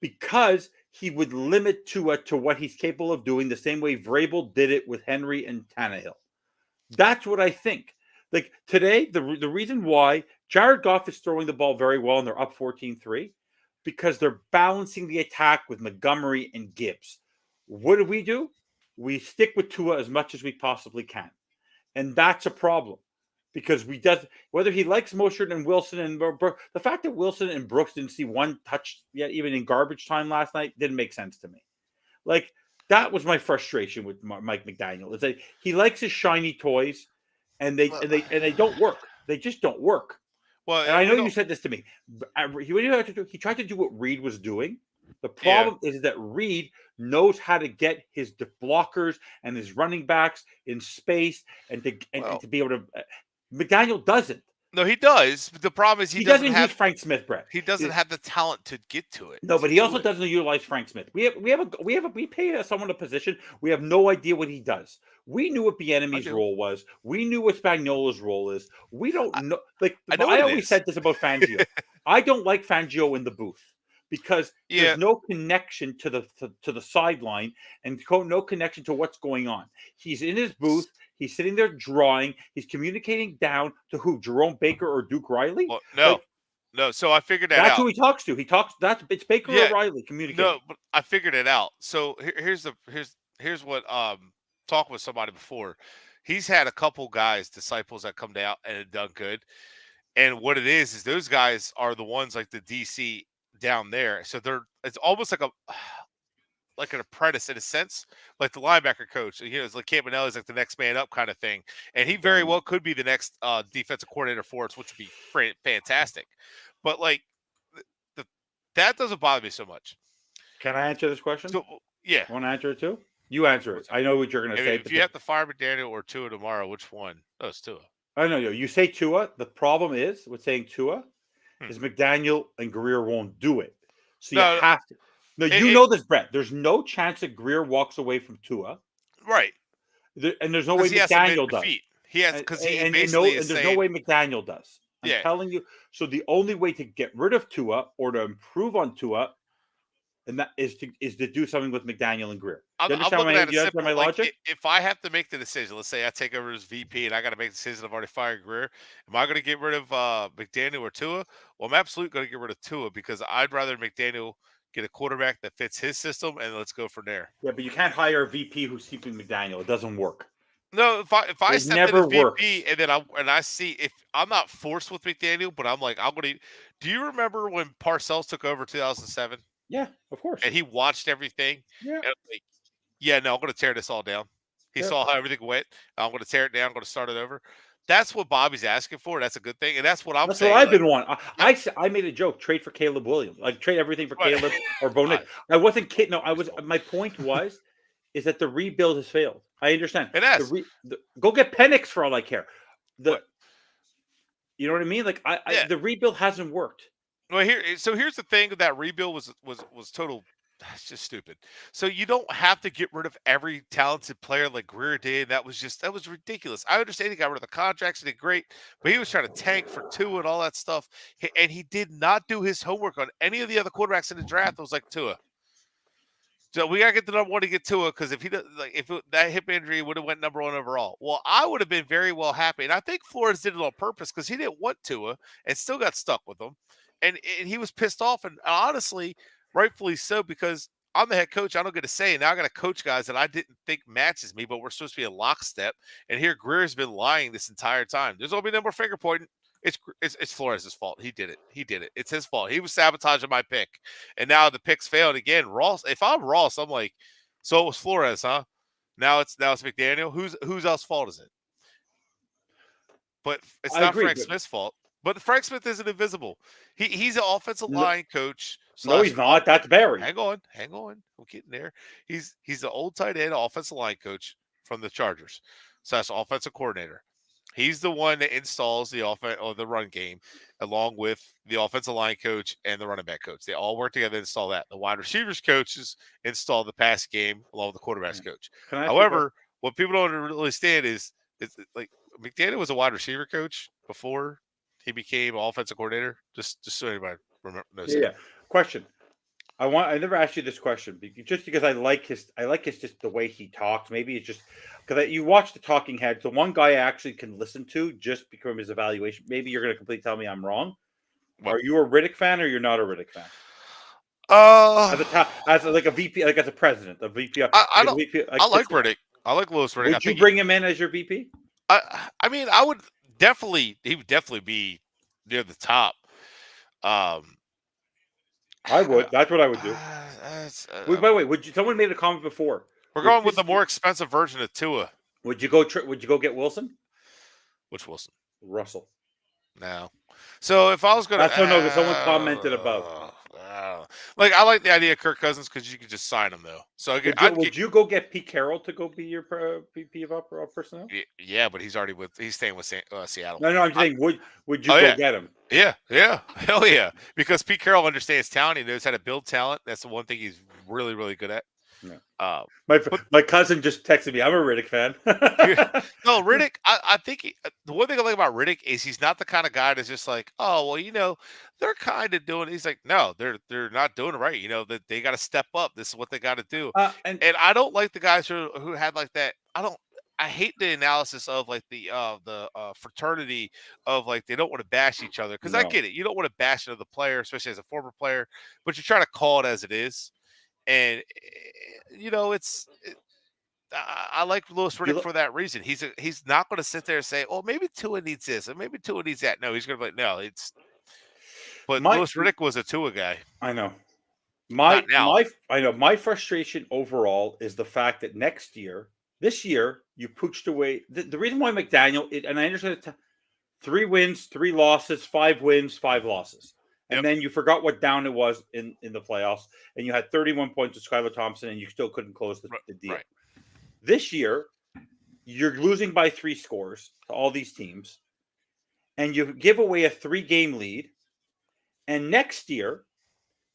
S4: because he would limit Tua to what he's capable of doing the same way Vrabel did it with Henry and Tannehill. That's what I think. Like today, the reason why Jared Goff is throwing the ball very well and they're up 14-3 because they're balancing the attack with Montgomery and Gibbs. What do? We stick with Tua as much as we possibly can. And that's a problem because whether he likes Mostert and Wilson and Brooks, the fact that Wilson and Brooks didn't see one touch yet, even in garbage time last night, didn't make sense to me. Like that was my frustration with Mike McDaniel. It's like he likes his shiny toys and they don't work. They just don't work.
S2: Well,
S4: and I know you said this to me. He tried to do what Reed was doing. The problem is that Reed knows how to get his blockers and his running backs in space and to be able to. McDaniel doesn't.
S2: No, he does. But the problem is he doesn't have
S4: use Frank Smith, Bret.
S2: He doesn't have the talent to get to it.
S4: No, but he also doesn't utilize Frank Smith. We pay someone a position. We have no idea what he does. We knew what Bieniemy's role was. We knew what Spagnuolo's role is. We don't know. Like I always said this about Fangio. I don't like Fangio in the booth because there's no connection to the sideline and no connection to what's going on. He's in his booth. He's sitting there drawing. He's communicating down to who? Jerome Baker or Duke Riley?
S2: Well, no. No, so I figured that out.
S4: That's who he talks to. It's Baker or Riley communicating.
S2: No, but I figured it out. So here's what talking with somebody before. He's had a couple guys, disciples that come down and have done good. And what it is those guys are the ones like the DC down there. So it's almost like an apprentice in a sense, like the linebacker coach. It's like Campanelli's like the next man up kind of thing. And he very well could be the next defensive coordinator for us, which would be fantastic. But like that doesn't bother me so much.
S4: Can I answer this question?
S2: So, yeah.
S4: Want to answer it too? You answer it. I know what you're going to say.
S2: If you have to fire McDaniel or Tua tomorrow, which one? Oh, it's Tua.
S4: I know you say Tua. The problem is with saying Tua is McDaniel and Greer won't do it. So you have to. No, you know this, Bret. There's no chance that Greer walks away from Tua.
S2: Right.
S4: And there's no way McDaniel does.
S2: He has because
S4: there's no way McDaniel does. I'm telling you. So the only way to get rid of Tua or to improve on Tua, and that is to do something with McDaniel and Greer.
S2: I'm looking at it simple.
S4: My logic?
S2: If I have to make the decision, let's say I take over as VP and I got to make the decision. I've already fired Greer. Am I going to get rid of McDaniel or Tua? Well, I'm absolutely going to get rid of Tua because I'd rather McDaniel get a quarterback that fits his system, and let's go from there.
S4: Yeah, but you can't hire a VP who's keeping McDaniel. It doesn't work.
S2: No, if I step in as VP and then I see if I'm not forced with McDaniel, but I'm like I'm going to. Do you remember when Parcells took over 2007?
S4: Yeah, of course.
S2: And he watched everything.
S4: Yeah.
S2: And I'm going to tear this all down. He saw how everything went. I'm going to tear it down. I'm going to start it over. That's what Bobby's asking for. That's a good thing, and that's what I'm saying.
S4: That's what I've been wanting. I made a joke: trade for Caleb Williams, like trade everything for Caleb or Bo Nix. I wasn't kidding. No, I was. My point is that the rebuild has failed. I understand.
S2: It has.
S4: Go get Penix for all I care. You know what I mean? Like the rebuild hasn't worked.
S2: Well, here's the thing: that rebuild was total. That's just stupid. So you don't have to get rid of every talented player like Greer did. That was ridiculous. I understand he got rid of the contracts and did great, but he was trying to tank for Tua and all that stuff. And he did not do his homework on any of the other quarterbacks in the draft. It was like Tua. So we gotta get the number one to get Tua because if that hip injury would have went number one overall, well, I would have been very well happy. And I think Flores did it on purpose because he didn't want Tua and still got stuck with him, and he was pissed off. And honestly, rightfully so, because I'm the head coach. I don't get to say. Now I got to coach guys that I didn't think matches me, but we're supposed to be a lockstep. And here Greer's been lying this entire time. There's only no more finger pointing. It's Flores' fault. He did it. It's his fault. He was sabotaging my pick. And now the picks failed again. Ross, if I'm Ross, I'm like, so it was Flores, huh? Now it's McDaniel. Whose else fault is it? but it's
S4: I
S2: not
S4: agree,
S2: Frank
S4: but
S2: Smith's fault. But Frank Smith isn't invisible. He's an offensive
S4: no,
S2: line coach
S4: no,
S2: slash.
S4: he's not. That's Barry.
S2: Hang on. We're getting there. He's the old tight end offensive line coach from the Chargers slash offensive coordinator. He's the one that installs the offense or the run game, along with the offensive line coach and the running back coach. They all work together to install that. The wide receivers coaches install the pass game along with the quarterbacks coach.
S4: Can I ask you a question?
S2: However, what people don't really understand is like McDaniel was a wide receiver coach before he became offensive coordinator. Just so anybody knows
S4: Yeah,
S2: that.
S4: yeah. Question. I never asked you this question just because I like his just the way he talks. Maybe it's just because you watch the Talking Heads. The one guy I actually can listen to just because of his evaluation. Maybe you're going to completely tell me I'm wrong.
S2: What?
S4: Are you a Riddick fan or you're not a Riddick fan? As like a VP, like as a president, a VP.
S2: I don't.
S4: VP,
S2: I like Riddick. I like Louis Riddick.
S4: Would you bring him in as your VP?
S2: I mean, I would definitely. He would definitely be near the top.
S4: I would. That's what I would do. Wait, by the way, would you? Someone made a comment before.
S2: We're going with the more expensive version of Tua.
S4: Would you go? Would you go get Wilson?
S2: Which Wilson?
S4: Russell.
S2: No. So if I was going to,
S4: that's no. Someone commented about.
S2: Like I like the idea of Kirk Cousins because you could just sign him though. So
S4: would you go get Pete Carroll to go be your VP of personnel?
S2: Yeah, but he's staying with Seattle.
S4: No, I'm saying would you go get him?
S2: Yeah, hell yeah. Because Pete Carroll understands talent. He knows how to build talent. That's the one thing he's really, really good at.
S4: Yeah. My cousin just texted me. I'm a Riddick fan.
S2: No, Riddick. I think the one thing I like about Riddick is he's not the kind of guy that's just like, oh well, they're kind of doing. He's like, no, they're not doing it right. That they got to step up. This is what they got to do. And I don't like the guys who had like that. I hate the analysis of like the fraternity of like they don't want to bash each other because I get it. You don't want to bash another player, especially as a former player, but you're trying to call it as it is. And I like Louis Riddick for that reason. He's not going to sit there and say, "Oh, maybe Tua needs this, and maybe Tua needs that." No, he's going to be like, "No, it's." But Louis Riddick was a Tua guy.
S4: I know. My frustration overall is the fact that this year, you pooched away the reason why McDaniel. And I understand 3 wins, 3 losses, 5 wins, 5 losses. And then you forgot what down it was in the playoffs, and you had 31 points with Skylar Thompson, and you still couldn't close the deal. Right. This year, you're losing by 3 scores to all these teams, and you give away a 3-game lead. And next year,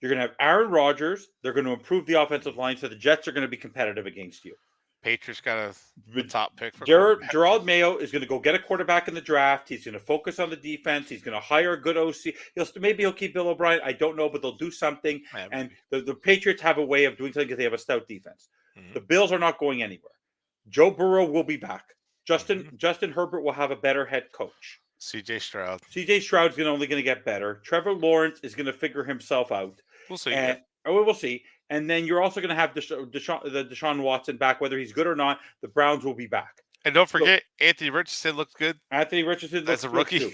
S4: you're going to have Aaron Rodgers. They're going to improve the offensive line, so the Jets are going to be competitive against you.
S2: Patriots got a top pick for
S4: Gerald Mayo is going to go get a quarterback in the draft. He's going to focus on the defense. He's going to hire a good OC. Maybe he'll keep Bill O'Brien. I don't know, but they'll do something. And the Patriots have a way of doing something because they have a stout defense. Mm-hmm. The Bills are not going anywhere. Joe Burrow will be back. Justin Herbert will have a better head coach.
S2: CJ
S4: Stroud's only going to get better. Trevor Lawrence is going to figure himself out.
S2: We'll see.
S4: We'll see. And then you're also going to have Deshaun Watson back, whether he's good or not. The Browns will be back.
S2: And don't forget, Anthony Richardson looks good.
S4: Anthony Richardson looks
S2: as a rookie.
S4: Too.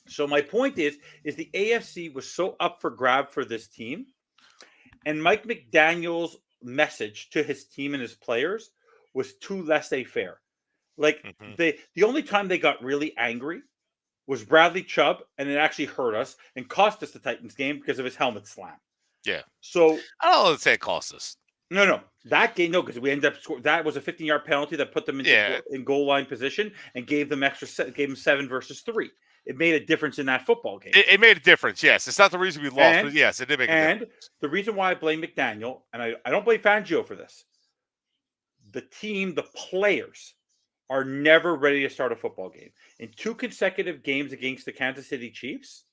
S4: So my point is the AFC was so up for grab for this team, and Mike McDaniel's message to his team and his players was too laissez-faire. Like the only time they got really angry was Bradley Chubb, and it actually hurt us and cost us the Titans game because of his helmet slam.
S2: Yeah.
S4: So
S2: I don't know if say it cost us.
S4: No. That game, because we ended up scoring. That was a 15-yard penalty that put them in goal line position and gave them 7 versus 3. It made a difference in that football game.
S2: It made a difference, yes. It's not the reason we lost, but yes, it did make a difference.
S4: And the reason why I blame McDaniel, and I don't blame Fangio for this, the team, the players, are never ready to start a football game. In 2 consecutive games against the Kansas City Chiefs,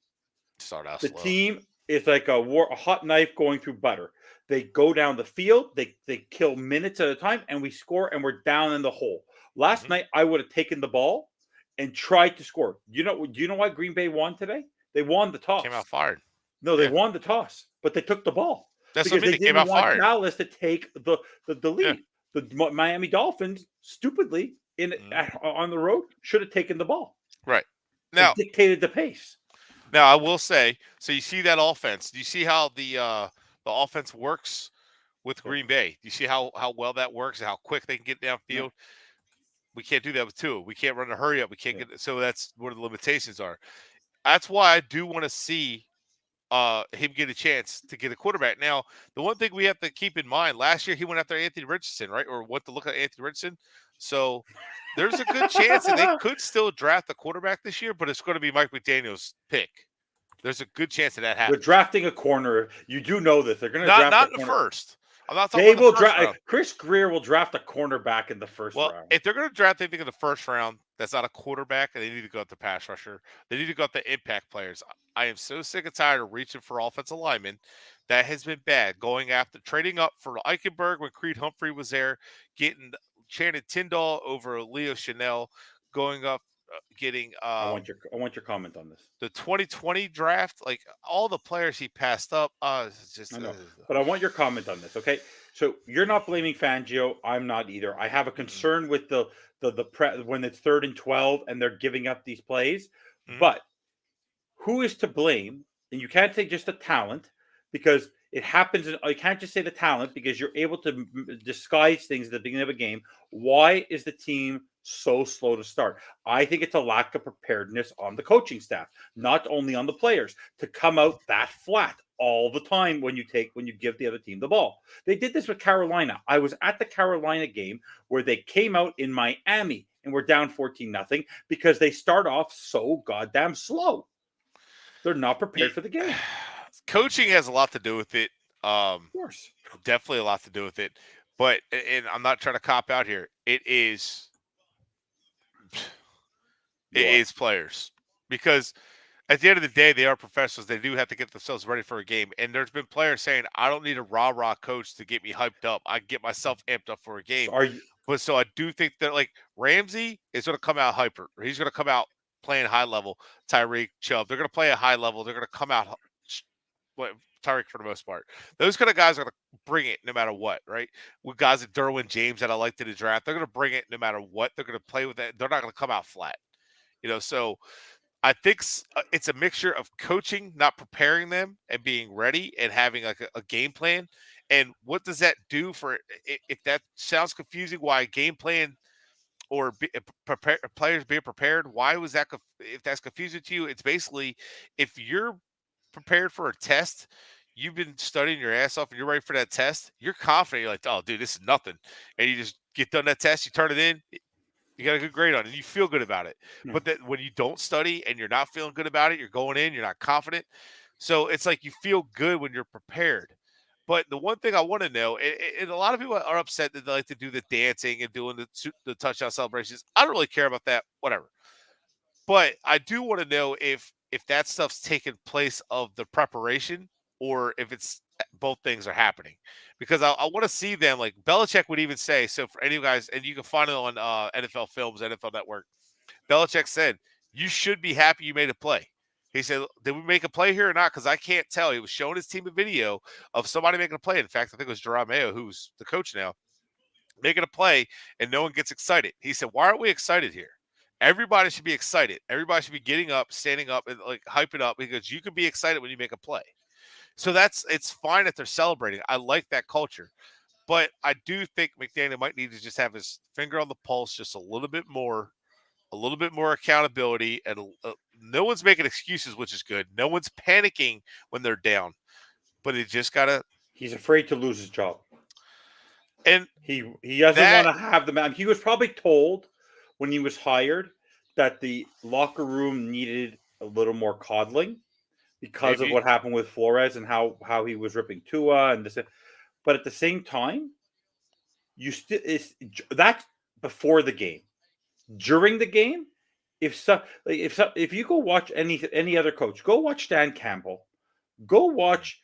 S4: the team is like a hot knife going through butter. They go down the field, they kill minutes at a time, and we score, and we're down in the hole. Last night, I would have taken the ball and tried to score. Do you know why Green Bay won today? They won the toss.
S2: Came out fired.
S4: No, they won the toss, but they took the ball.
S2: That's what I mean. They came out fired.
S4: Dallas to take the lead. Yeah. The Miami Dolphins, stupidly, on the road, should have taken the ball.
S2: Right. Now,
S4: they dictated the pace.
S2: Now, I will say, so you see that offense. Do you see how the offense works with Green Bay? Do you see how well that works and how quick they can get downfield? We can't do that with Tua. We can't run a hurry up. We can't get so that's where the limitations are. That's why I do want to see him get a chance to get a quarterback. Now, the one thing we have to keep in mind, last year he went after Anthony Richardson, right? Or went to look at Anthony Richardson. So there's a good chance that they could still draft a quarterback this year, but it's going to be Mike McDaniel's pick. There's a good chance that happens.
S4: They're drafting a corner. You do know this. They're going to draft
S2: not
S4: a
S2: in the
S4: corner.
S2: first. I'm not talking
S4: They
S2: about
S4: will
S2: the first round.
S4: draft. Chris Greer will draft a cornerback in the first round.
S2: If they're going to draft anything in the first round, that's not a quarterback, and they need to go at the pass rusher. They need to go at the impact players. I am so sick and tired of reaching for offensive linemen. That has been bad. Going after trading up for Eichenberg when Creed Humphrey was there, getting Channing Tindall over Leo Chanel, going up, getting.
S4: I want your comment on this.
S2: The 2020 draft, like all the players he passed up. It's just.
S4: I know, but I want your comment on this. Okay, so you're not blaming Fangio. I'm not either. I have a concern with the when it's 3rd and 12 and they're giving up these plays.
S2: Mm-hmm.
S4: But who is to blame? And you can't say just the talent because it happens. You can't just say the talent because you're able to disguise things at the beginning of a game. Why is the team so slow to start? I think it's a lack of preparedness on the coaching staff, not only on the players, to come out that flat all the time when you give the other team the ball. They did this with Carolina. I was at the Carolina game where they came out in Miami and were down 14-0 because they start off so goddamn slow. They're not prepared for the game.
S2: Coaching has a lot to do with it.
S4: Of course.
S2: Definitely a lot to do with it. But, and I'm not trying to cop out here, it is players. Because at the end of the day, they are professionals. They do have to get themselves ready for a game. And there's been players saying, I don't need a rah-rah coach to get me hyped up. I get myself amped up for a game. So I do think that, like, Ramsey is going to come out hyper. He's going to come out playing high level. Tyreek, Chubb, they're going to play a high level. They're going to come out Tyreek for the most part. Those kind of guys are going to bring it no matter what, right? With guys like Derwin James that I liked in the draft, they're going to bring it no matter what. They're going to play with it. They're not going to come out flat. So I think it's a mixture of coaching, not preparing them, and being ready and having like a game plan. And what does that do for if that sounds confusing? Why a game plan or players being prepared? Why was that? If that's confusing to you, it's basically if you're prepared for a test, you've been studying your ass off, and you're ready for that test. You're confident. You're like, oh, dude, this is nothing, and you just get done that test. You turn it in. You got a good grade on it, and you feel good about it. But that when you don't study and you're not feeling good about it, you're going in, you're not confident. So it's like you feel good when you're prepared. But the one thing I want to know, and a lot of people are upset that they like to do the dancing and doing the touchdown celebrations. I don't really care about that, whatever. But I do want to know if that stuff's taking place of the preparation or if it's both things are happening, because I want to see them. Like Belichick would even say, so for any of you guys, and you can find it on NFL Films, NFL Network, Belichick said, you should be happy you made a play. He said, did we make a play here or not? Because I can't tell. He was showing his team a video of somebody making a play. In fact, I think it was Jerome Mayo, who's the coach now, making a play, and no one gets excited. He said, why aren't we excited here? Everybody should be excited. Everybody should be getting up, standing up, and like hype it up, because you can be excited when you make a play. So it's fine that they're celebrating. I like that culture. But I do think McDaniel might need to just have his finger on the pulse just a little bit more accountability. And no one's making excuses, which is good. No one's panicking when they're down. But he just got to.
S4: He's afraid to lose his job.
S2: And
S4: he doesn't want to have the man. He was probably told when he was hired that the locker room needed a little more coddling because of what happened with Flores and how he was ripping Tua and this. But at the same time, that's before the game. During the game, if you go watch any other coach, go watch Dan Campbell, go watch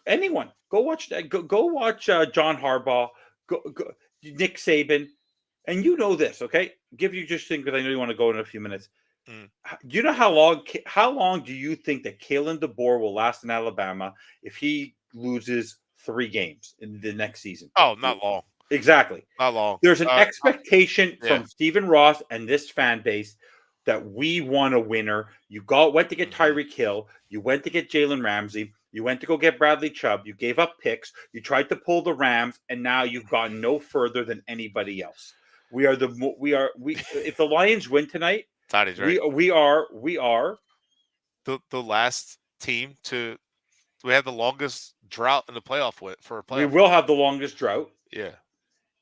S4: anyone, go watch John Harbaugh, go Nick Saban, and you know this, okay? Give you just think, because I know you want to go in a few minutes. Do you know how long do you think that Kalen DeBoer will last in Alabama if he loses 3 games in the next season?
S2: Oh, not long.
S4: Exactly.
S2: Not long.
S4: There's an expectation from Stephen Ross and this fan base that we want a winner. You went to get Tyreek Hill. You went to get Jalen Ramsey. You went to go get Bradley Chubb. You gave up picks. You tried to pull the Rams, and now you've gone no further than anybody else. We are if the Lions win tonight,
S2: Tony's right.
S4: we are
S2: The last team to we have the longest drought in the playoff for a playoff.
S4: we will have the longest drought.
S2: Yeah.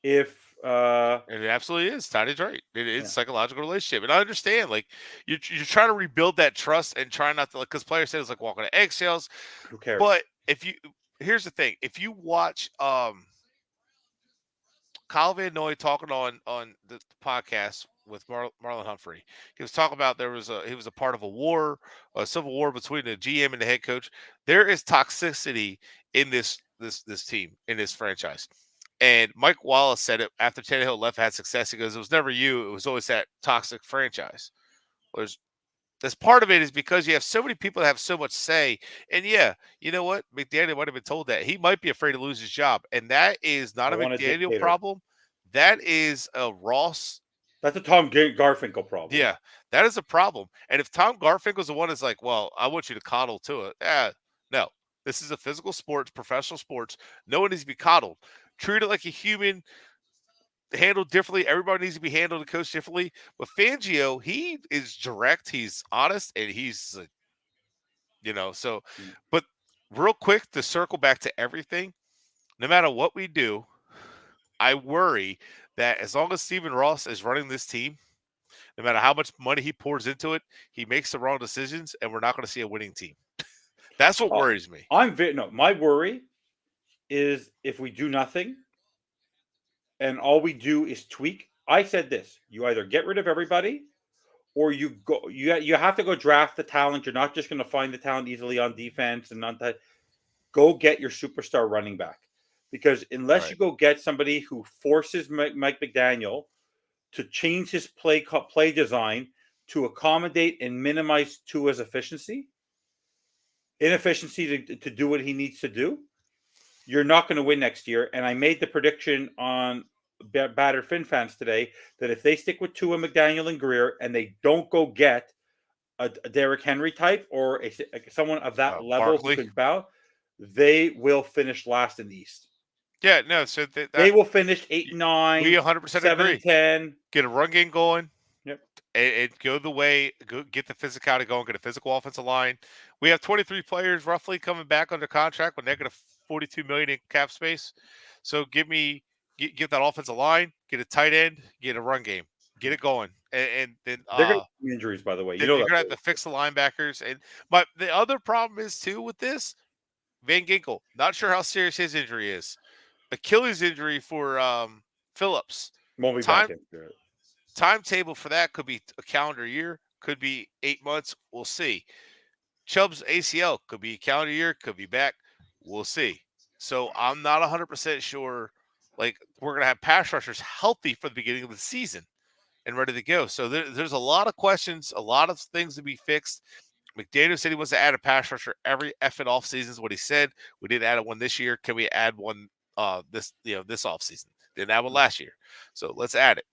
S4: If
S2: And it absolutely is. Tony's right. It is psychological relationship, and I understand. Like you're trying to rebuild that trust and trying not to, because players say it's like walking on eggshells.
S4: who cares?
S2: But here's the thing: if you watch Kyle Van Noy talking on the podcast with Marlon Humphrey, he was talking about he was a part of a civil war between the GM and the head coach. There is toxicity in this team, in this franchise. And Mike Wallace said it after Tannehill left, had success. He goes, "It was never you. It was always that toxic franchise." That's part of it is because you have so many people that have so much say. And yeah, you know what? McDaniel might have been told that. He might be afraid to lose his job. And that is not a McDaniel problem. That is a Ross.
S4: That's a Tom Garfinkel problem.
S2: Yeah, that is a problem. And if Tom Garfinkel's the one that's like, well, I want you to coddle to it. No. This is a physical sports, professional sports. No one needs to be coddled. Treat it like a human, handled differently. Everybody needs to be handled and coached differently. But Fangio, he is direct, he's honest, and he's, so. But real quick, to circle back to everything, no matter what we do, I worry that as long as Stephen Ross is running this team, no matter how much money he pours into it, he makes the wrong decisions, and we're not going to see a winning team. That's what worries me.
S4: My worry is if we do nothing and all we do is tweak. I said this: you either get rid of everybody, or you have to go draft the talent. You're not just going to find the talent easily on defense and on that. Go get your superstar running back, because unless you go get somebody who forces Mike McDaniel to change his play design to accommodate and minimize Tua's inefficiency to do what he needs to do, you're not going to win next year. And I made the prediction on Battered Fin Fans today that if they stick with Tua, McDaniel, and Greer, and they don't go get a Derrick Henry type or someone of that level who can bow, they will finish last in the East.
S2: Yeah, no. So
S4: they will finish 8-9.
S2: We 100% agree.
S4: 7-10.
S2: Get a run game going.
S4: Yep.
S2: And go the way. Get the physicality going. Get a physical offensive line. We have 23 players roughly coming back under contract with negative $42 million in cap space. So get that offensive line. Get a tight end. Get a run game. Get it going. And then
S4: they're going to have injuries, by the way.
S2: You're going to have to fix the linebackers. But the other problem is too with this, Van Ginkel. Not sure how serious his injury is. Achilles injury for Phillips.
S4: Won't be back in.
S2: Timetable for that could be a calendar year, could be 8 months. We'll see. Chubb's ACL could be a calendar year, could be back. We'll see. So I'm not 100% sure. Like, we're going to have pass rushers healthy for the beginning of the season and ready to go. So there's a lot of questions, a lot of things to be fixed. McDaniel said he wants to add a pass rusher every effing offseason is what he said. We didn't add one this year. Can we add one this offseason? Didn't have one last year. So let's add it.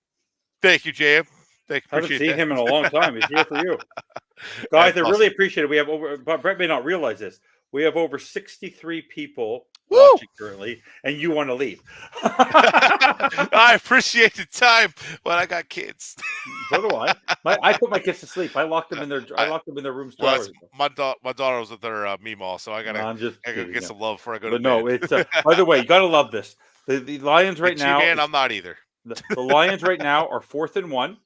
S2: Thank you, JM. Thank you.
S4: I haven't seen him in a long time. He's here for you. Guys, I really appreciate it. We have but Bret may not realize this. We have over 63 people watching currently, and you want to leave.
S2: I appreciate the time, but I got kids.
S4: So do I. I put my kids to sleep. I locked them in their rooms 2 hours ago.
S2: My daughter was at their Meemaw, so I gotta get some love before I go to bed.
S4: No, it's by the way, you gotta love this. The Lions right now.
S2: I'm not either.
S4: The Lions right now are 4th and 1.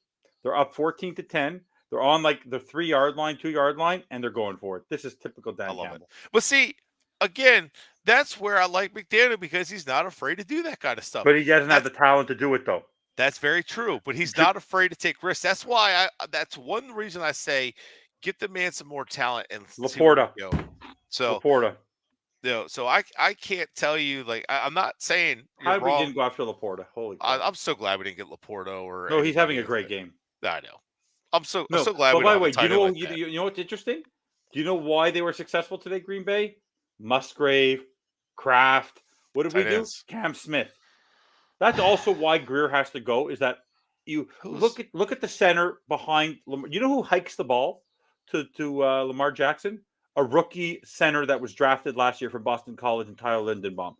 S4: They're up 14-10. They're on like the 3-yard line, 2-yard line, and they're going for it. This is typical Dan Campbell.
S2: But see, again, that's where I like McDaniel because he's not afraid to do that kind of stuff.
S4: But he doesn't have the talent to do it, though.
S2: That's very true. But he's not afraid to take risks. That's why that's one reason I say get the man some more talent and
S4: Laporta.
S2: So
S4: Laporta.
S2: So I can't tell you, like, I'm not saying
S4: how
S2: wrong.
S4: We didn't go after Laporta. Holy crap.
S2: I'm so glad we didn't get Laporta or.
S4: No, he's having a great game.
S2: I know. I'm so glad.
S4: But by the way, you know what's interesting? Do you know why they were successful today, Green Bay? Musgrave, Kraft. What did we do? Cam Smith. That's also why Greer has to go. Is that you look at the center behind? You know who hikes the ball to Lamar Jackson? A rookie center that was drafted last year from Boston College and Tyler Lindenbaum.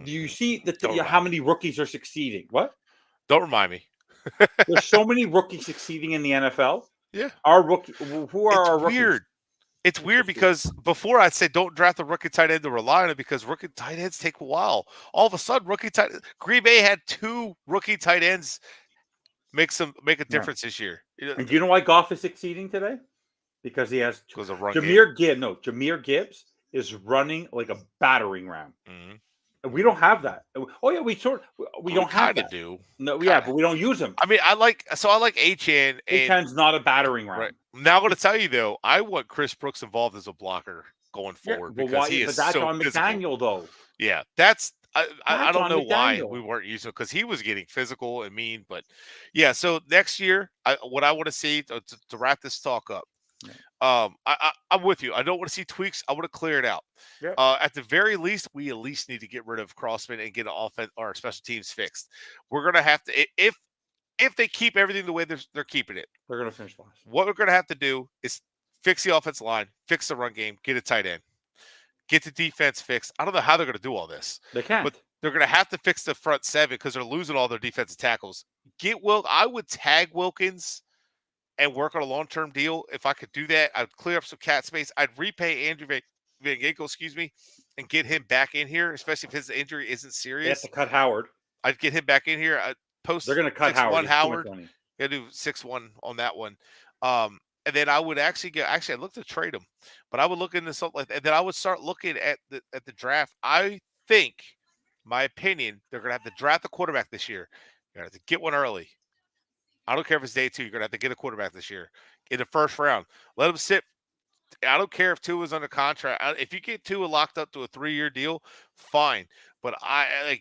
S4: Do you see how many rookies are succeeding? What?
S2: Don't remind me.
S4: There's so many rookies succeeding in the NFL.
S2: Yeah.
S4: Our rookie, who are
S2: It's
S4: our rookies?
S2: weird. It's weird because before I'd say don't draft a rookie tight end to rely on it because rookie tight ends take a while. All of a sudden, Green Bay had 2 rookie tight ends make a difference this year.
S4: And do you know why Goff is succeeding today? Because he has
S2: Because of run
S4: Jahmyr Gibbs is running like a battering ram.
S2: game.
S4: And we don't have that. Oh yeah, we don't have that.
S2: Do.
S4: No, yeah, but we don't use him.
S2: I mean, I like Achane.
S4: Achan's not a battering ram.
S2: Right. Now I'm going to tell you though, I want Chris Brooks involved as a blocker going forward because he is
S4: that's
S2: so
S4: on
S2: physical.
S4: McDaniel though.
S2: Yeah, I don't know why
S4: McDaniel.
S2: we weren't using it because he was getting physical and mean. But yeah, so next year, what I want to see to wrap this talk up, I'm with you. I don't want to see tweaks. I want to clear it out.
S4: Yep.
S2: At the very least, we at least need to get rid of Crossman and get an offense or special teams fixed. We're gonna have to if they keep everything the way they're keeping it,
S4: they're gonna finish last.
S2: What we're gonna have to do is fix the offensive line, fix the run game, get a tight end, get the defense fixed. I don't know how they're gonna do all this.
S4: They can't.
S2: But they're gonna have to fix the front 7 because they're losing all their defensive tackles. I would tag Wilkins and work on a long-term deal. If I could do that, I'd clear up some cap space. I'd repay Andrew Van Ginkel, and get him back in here, especially if his injury isn't serious.
S4: They have to cut Howard.
S2: I'd get him back in here.
S4: They're going to cut Howard.
S2: Howard. Gonna do 6-1 on that one. And then I would actually I'd look to trade him, but I would look into something like that. And then I would start looking at the draft. I think, my opinion, they're gonna have to draft a quarterback this year. You're gonna have to get one early. I don't care if it's day 2. You're gonna have to get a quarterback this year in the first round. Let him sit. I don't care if Tua is under contract. If you get Tua locked up to a 3-year deal, fine. But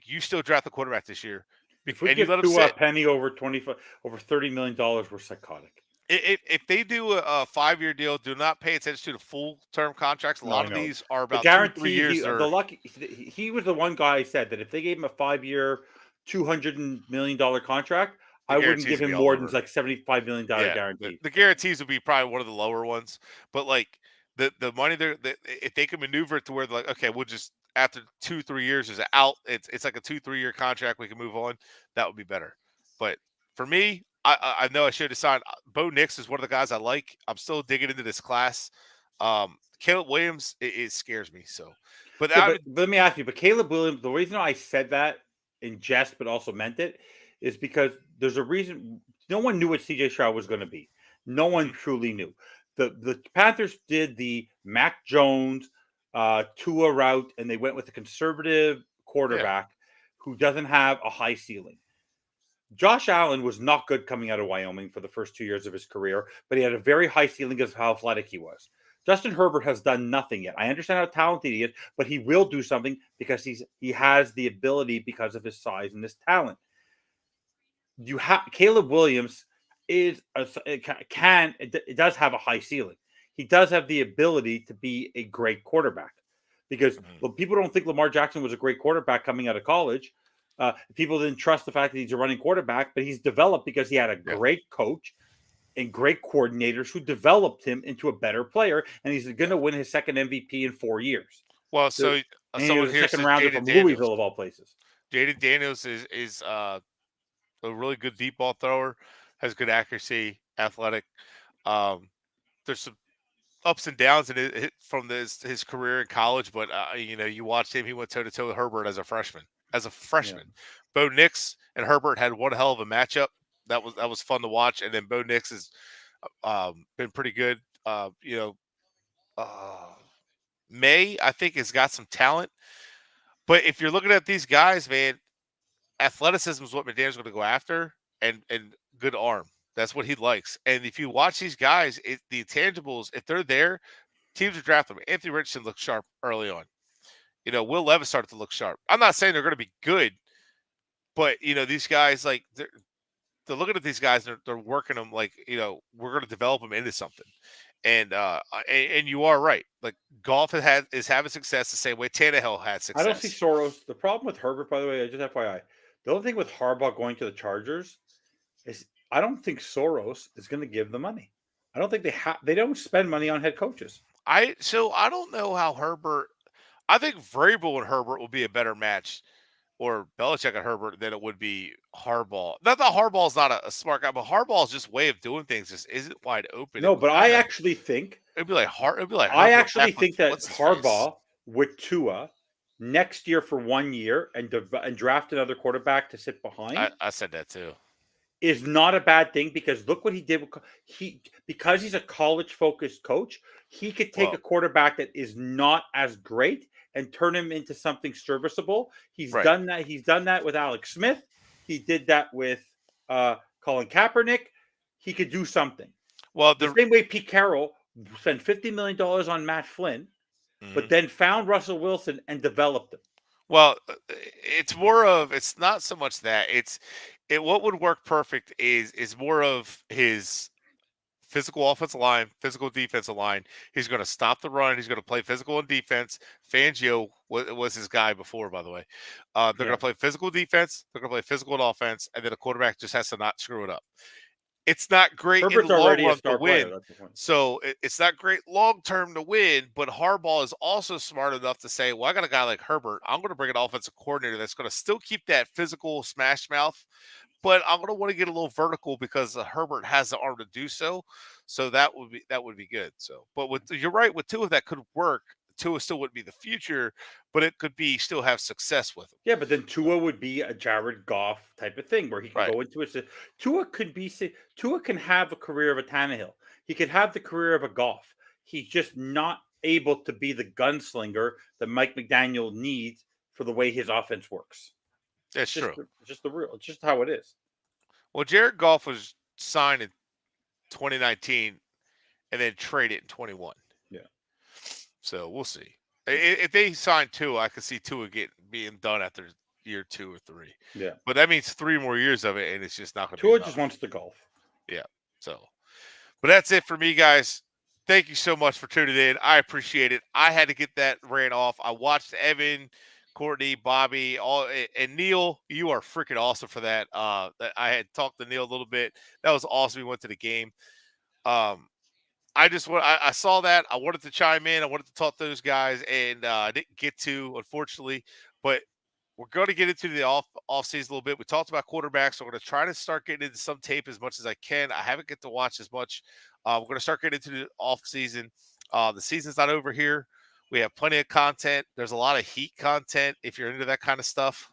S2: you still draft the quarterback this year.
S4: If we get Tua a penny over $30 million, we're psychotic.
S2: If they do a 5-year deal, do not pay attention to the full-term contracts. A lot of these are about 2-3 years.
S4: He was the one guy who said that if they gave him a 5-year, $200 million contract, I wouldn't give him more than like $75 million guarantee.
S2: The guarantees would be probably one of the lower ones, but like the money if they can maneuver it to where they're like, okay, we'll just after 2-3 years is out. It's like a 2-3 year contract. We can move on. That would be better. But for me, I know I should have signed. Bo Nix is one of the guys I like. I'm still digging into this class. Caleb Williams, it scares me. So, but
S4: let me ask you. But Caleb Williams, the reason I said that in jest, but also meant it, is because there's a reason. No one knew what CJ Stroud was going to be. No one truly knew. The Panthers did the Mac Jones, Tua route, and they went with a conservative quarterback who doesn't have a high ceiling. Josh Allen was not good coming out of Wyoming for the first 2 years of his career, but he had a very high ceiling because of how athletic he was. Justin Herbert has done nothing yet. I understand how talented he is, but he will do something because he has the ability because of his size and his talent. Caleb Williams does have a high ceiling. He does have the ability to be a great quarterback because people don't think Lamar Jackson was a great quarterback coming out of college. People didn't trust the fact that he's a running quarterback, but he's developed because he had a great coach and great coordinators who developed him into a better player, and he's going to win his second MVP in 4 years.
S2: Well, so
S4: someone here second rounder from Louisville of all places.
S2: Jaden Daniels is a really good deep ball thrower, has good accuracy, athletic. There's some ups and downs in it from his career in college, but you watched him. He went toe to toe with Herbert as a freshman. Bo Nix and Herbert had one hell of a matchup. That was fun to watch. And then Bo Nix has been pretty good. May, I think, has got some talent. But if you're looking at these guys, man, athleticism is what McDaniel's going to go after, and good arm. That's what he likes. And if you watch these guys, the intangibles, if they're there, teams are drafting them. Anthony Richardson looked sharp early on. Will Levis started to look sharp. I'm not saying they're going to be good, but these guys, like they're looking at these guys, and they're working them like we're going to develop them into something. And you are right. Like Goff is having success the same way Tannehill had success.
S4: I don't see Soros. The problem with Herbert, by the way, just FYI, the only thing with Harbaugh going to the Chargers is I don't think Soros is going to give the money. I don't think they don't spend money on head coaches.
S2: So I don't know how Herbert. I think Vrabel and Herbert will be a better match or Belichick and Herbert than it would be Harbaugh. Not that Harbaugh's not a smart guy, but Harbaugh's just way of doing things just isn't wide open.
S4: No, but I actually think
S2: it'd be like Herbert
S4: I actually
S2: back with-
S4: think that
S2: what's his face?
S4: Harbaugh with Tua next year for 1 year and draft another quarterback to sit behind
S2: I said that too.
S4: is not a bad thing, because look what he did. Because he's a college focused coach, he could take a quarterback that is not as great and turn him into something serviceable. He's done that. He's done that with Alex Smith. He did that with Colin Kaepernick. He could do something.
S2: Well,
S4: the same way Pete Carroll spent $50 million on Matt Flynn, but then found Russell Wilson and developed him.
S2: Well, it's more of, it's not so much that what would work perfect is more of his physical offensive line, physical defensive line. He's going to stop the run. He's going to play physical and defense. Fangio was his guy before, by the way. They're going to play physical defense. They're going to play physical and offense, and then the quarterback just has to not screw it up. It's not great
S4: Herbert's
S2: in the long
S4: already
S2: run
S4: a star
S2: to win.
S4: player, that's the point.
S2: So it's not great long term to win, but Harbaugh is also smart enough to say, well, I got a guy like Herbert. I'm going to bring an offensive coordinator that's going to still keep that physical smash mouth, but I'm going to want to get a little vertical because Herbert has the arm to do so. So that would be good. So, but you're right, with Tua that could work. Tua still wouldn't be the future, but it could be still have success with him.
S4: Yeah, but then Tua would be a Jared Goff type of thing where he can go into it. Tua can have a career of a Tannehill. He could have the career of a Goff. He's just not able to be the gunslinger that Mike McDaniel needs for the way his offense works.
S2: That's true.
S4: It's just how it is.
S2: Well, Jared Goff was signed in 2019 and then traded in 21.
S4: Yeah.
S2: So we'll see. If they sign Tua, I could see Tua being done after year 2 or 3.
S4: Yeah.
S2: But that means 3 more years of it, and it's just not going to be
S4: Tua
S2: enough.
S4: just wants to golf.
S2: Yeah. So, but that's it for me, guys. Thank you so much for tuning in. I appreciate it. I had to get that rant off. I watched Evan, Courtney, Bobby, and Neil. You are freaking awesome for that. I had talked to Neil a little bit. That was awesome. We went to the game. I saw that. I wanted to chime in. I wanted to talk to those guys, and I didn't get to, unfortunately. But we're going to get into the off season a little bit. We talked about quarterbacks. So we're going to try to start getting into some tape as much as I can. I haven't get to watch as much. We're going to start getting into the off season. The season's not over here. We have plenty of content. There's a lot of Heat content if you're into that kind of stuff.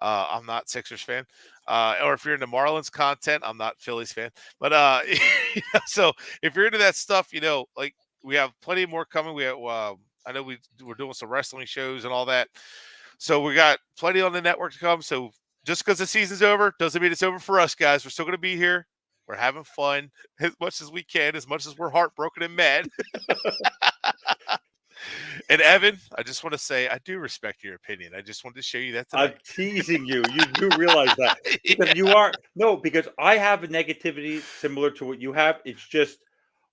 S2: I'm not Sixers fan. Or if you're into Marlins content, I'm not Phillies fan. But so if you're into that stuff, like we have plenty more coming. We have, I know we're doing some wrestling shows and all that. So we got plenty on the network to come. So just because the season's over doesn't mean it's over for us, guys. We're still going to be here. We're having fun as much as we can, as much as we're heartbroken and mad. And Evan, I just want to say I do respect your opinion. I just wanted to show you that tonight.
S4: I'm teasing you. You do realize that. Because because I have a negativity similar to what you have. It's just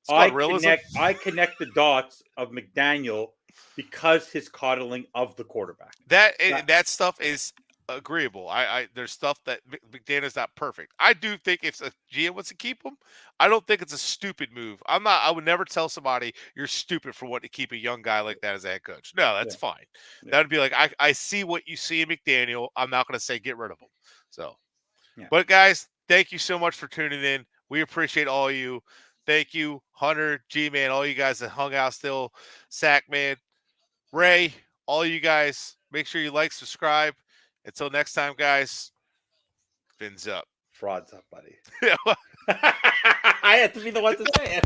S4: I connect the dots of McDaniel because his coddling of the quarterback.
S2: That stuff is agreeable. There's stuff that McDaniel's not perfect. I do think if a GM wants to keep him, I don't think it's a stupid move. I would never tell somebody you're stupid for wanting to keep a young guy like that as a head coach. No, that's fine. Yeah. That would be like, I see what you see in McDaniel. I'm not going to say get rid of him. So, but guys, thank you so much for tuning in. We appreciate all of you. Thank you, Hunter, G-Man, all you guys that hung out still, Sackman, Ray, all you guys. Make sure you like, subscribe. Until next time, guys, fins up.
S4: Frauds up, buddy. I had to be the one to say it.